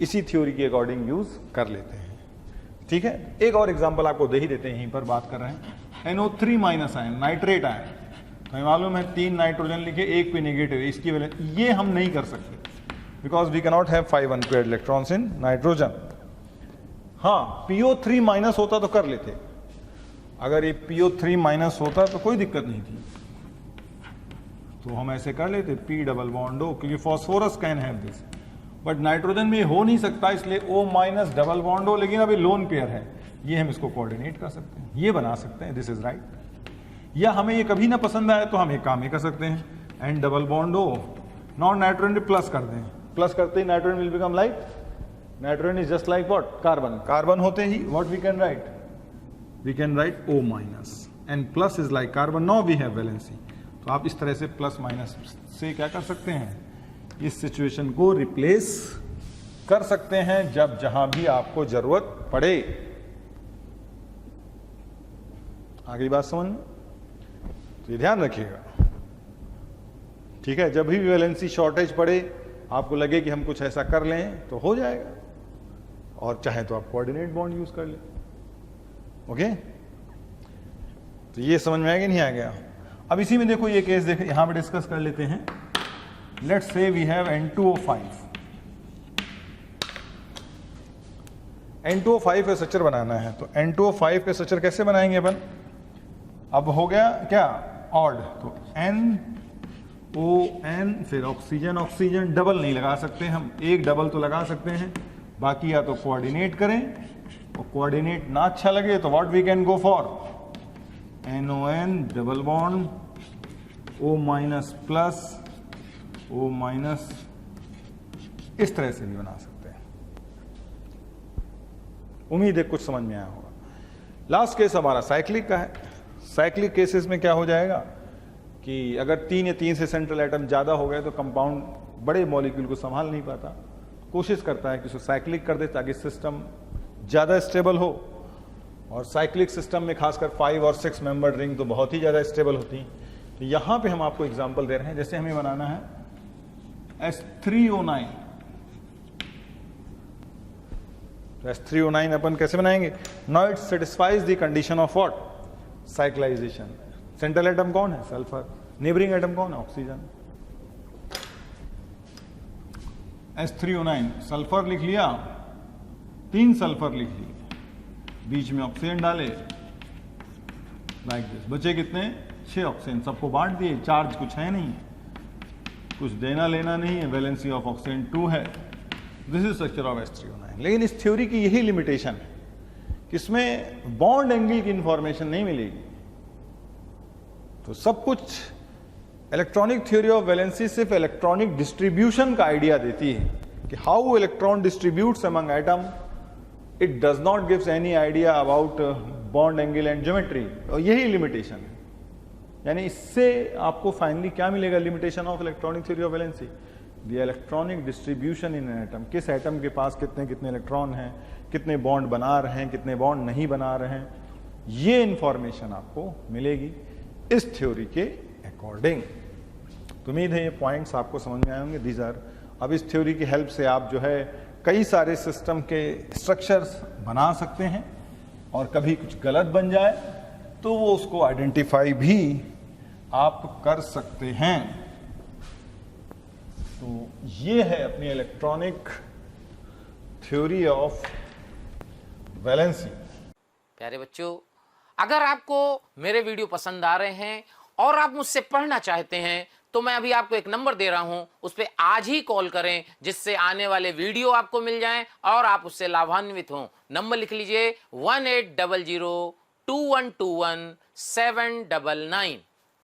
S1: इसी थ्योरी के अकॉर्डिंग यूज कर लेते हैं, ठीक है। एक और एग्जांपल आपको दे ही देते हैं, यहीं पर बात कर रहे हैं NO3- आयन, नाइट्रेट आयन। तो हमें मालूम है 3 नाइट्रोजन लिखे, 1 पे नेगेटिव, इसकी वजह ये हम नहीं कर सकते, because we cannot have 5 unpaired electrons in nitrogen. हाँ, PO3- होता तो कर लेते, अगर ये PO3- होता तो कोई दिक्कत नहीं थी, तो हम ऐसे कर लेते P डबल बॉन्ड O, क्योंकि phosphorus can have this, but nitrogen में हो नहीं सकता, इसलिए O- डबल बॉन्ड O, लेकिन अभी लोन पेयर है, ये हम इसको कोऑर्डिनेट कर सकते हैं, ये बना सकते हैं, दिस इज राइट। या हमें ये कभी ना पसंद आए तो हम एक काम ही कर सकते हैं, N double bond O, non nitrogen plus कर दें, प्लस करते ही nitrogen will become like, nitrogen is just like what, carbon. Carbon होते ही what we can write, we can write O-, and plus is like carbon, now we have valency. तो आप इस तरह से प्लस माइनस से क्या कर सकते हैं, इस सिचुएशन को रिप्लेस कर सकते हैं जब जहां भी आपको जरूरत पड़े। आगे बात समझ में, तो ये ध्यान रखिएगा, ठीक है। जब भी वैलेंसी शॉर्टेज पड़े, आपको लगे कि हम कुछ ऐसा कर लें तो हो जाएगा, और चाहे तो आप कोऑर्डिनेट बॉन्ड यूज कर लें, ओके। तो ये समझ में आया कि नहीं आ गया। अब इसी में देखो ये केस देखो, यहां पे डिस्कस कर लेते हैं। Let's say we have N2O5, N2O5 का स्ट्रक्चर बनाना है, तो N2O5 का स्ट्रक्चर कैसे बनाएंगे अपन। अब हो गया क्या, ऑड, तो NON, फिर ऑक्सीजन, ऑक्सीजन डबल नहीं लगा सकते हम, एक डबल तो लगा सकते हैं, बाकी या तो कोऑर्डिनेट करें, और कोऑर्डिनेट ना अच्छा लगे तो what we can go for, NON double bond O- plus O minus इस तरह से भी बना सकते हैं। उम्मीद है कुछ समझ में आया होगा। लास्ट केस हमारा साइक्लिक का है। साइक्लिक केसेस में क्या हो जाएगा कि अगर 3 या 3 से सेंट्रल एटम ज्यादा हो गए तो कंपाउंड बड़े मॉलिक्यूल को संभाल नहीं पाता, कोशिश करता है कि उसे साइक्लिक कर दे ताकि सिस्टम ज्यादा स्टेबल हो। और साइक्लिक सिस्टम में खासकर 5 और 6 मेंबर्ड रिंग तो बहुत ही ज्यादा स्टेबल होती हैं। तो यहां पे हम आपको एग्जांपल दे रहे हैं, जैसे हमें बनाना है S3O9। तो S3O9 अपन कैसे बनाएंगे? Now it satisfies the condition of what? Cyclisation. Central atom कौन है? सल्फर। नेबरिंग एटम कौन है? ऑक्सीजन। S3O9 सल्फर लिख लिया, 3 सल्फर लिख लिए, बीच में ऑक्सीजन डाले लाइक दिस। बचे कितने? 6 ऑक्सीजन। सबको बांट दिए, चार्ज कुछ है नहीं, कुछ देना लेना नहीं है, वैलेंसी ऑफ ऑक्सीजन 2 है। This is structure of S3O9। लेकिन इस थ्योरी की यही लिमिटेशन है कि इसमें बॉन्ड एंगल की इंफॉर्मेशन नहीं मिलेगी। तो सब कुछ इलेक्ट्रॉनिक थ्योरी ऑफ वैलेंसी सिर्फ इलेक्ट्रॉनिक डिस्ट्रीब्यूशन का आइडिया देती है कि how electron distributes among atom. It does not gives any idea about bond angle and geometry. और यही लिमिटेशन है। यानी इससे आपको फाइनली क्या मिलेगा? Limitation of electronic theory of valency, the electronic distribution in an atom. किस एटम के पास कितने कितने इलेक्ट्रॉन हैं, कितने बॉन्ड बना रहे हैं, कितने बॉन्ड नहीं बना रहे हैं, ये इंफॉर्मेशन आपको मिलेगी इस थ्योरी के अकॉर्डिंग। तो उम्मीद है ये पॉइंट्स आपको समझ में आए होंगे। दीज आर, अब इस थ्योरी की हेल्प से आप जो है कई सारे सिस्टम के स्ट्रक्चर्स बना सकते हैं, और कभी कुछ गलत बन जाए तो वो उसको आइडेंटिफाई भी आप कर सकते हैं। तो ये है अपनी इलेक्ट्रॉनिक थ्योरी ऑफ वैलेंसी।
S2: प्यारे बच्चों, अगर आपको मेरे वीडियो पसंद आ रहे हैं और आप मुझसे पढ़ना चाहते हैं तो मैं अभी आपको एक नंबर दे रहा हूं, उस पर आज ही कॉल करें, जिससे आने वाले वीडियो आपको मिल जाएं और आप उससे लाभान्वित हों। नंबर लिख लीजिए 1800 2121 799।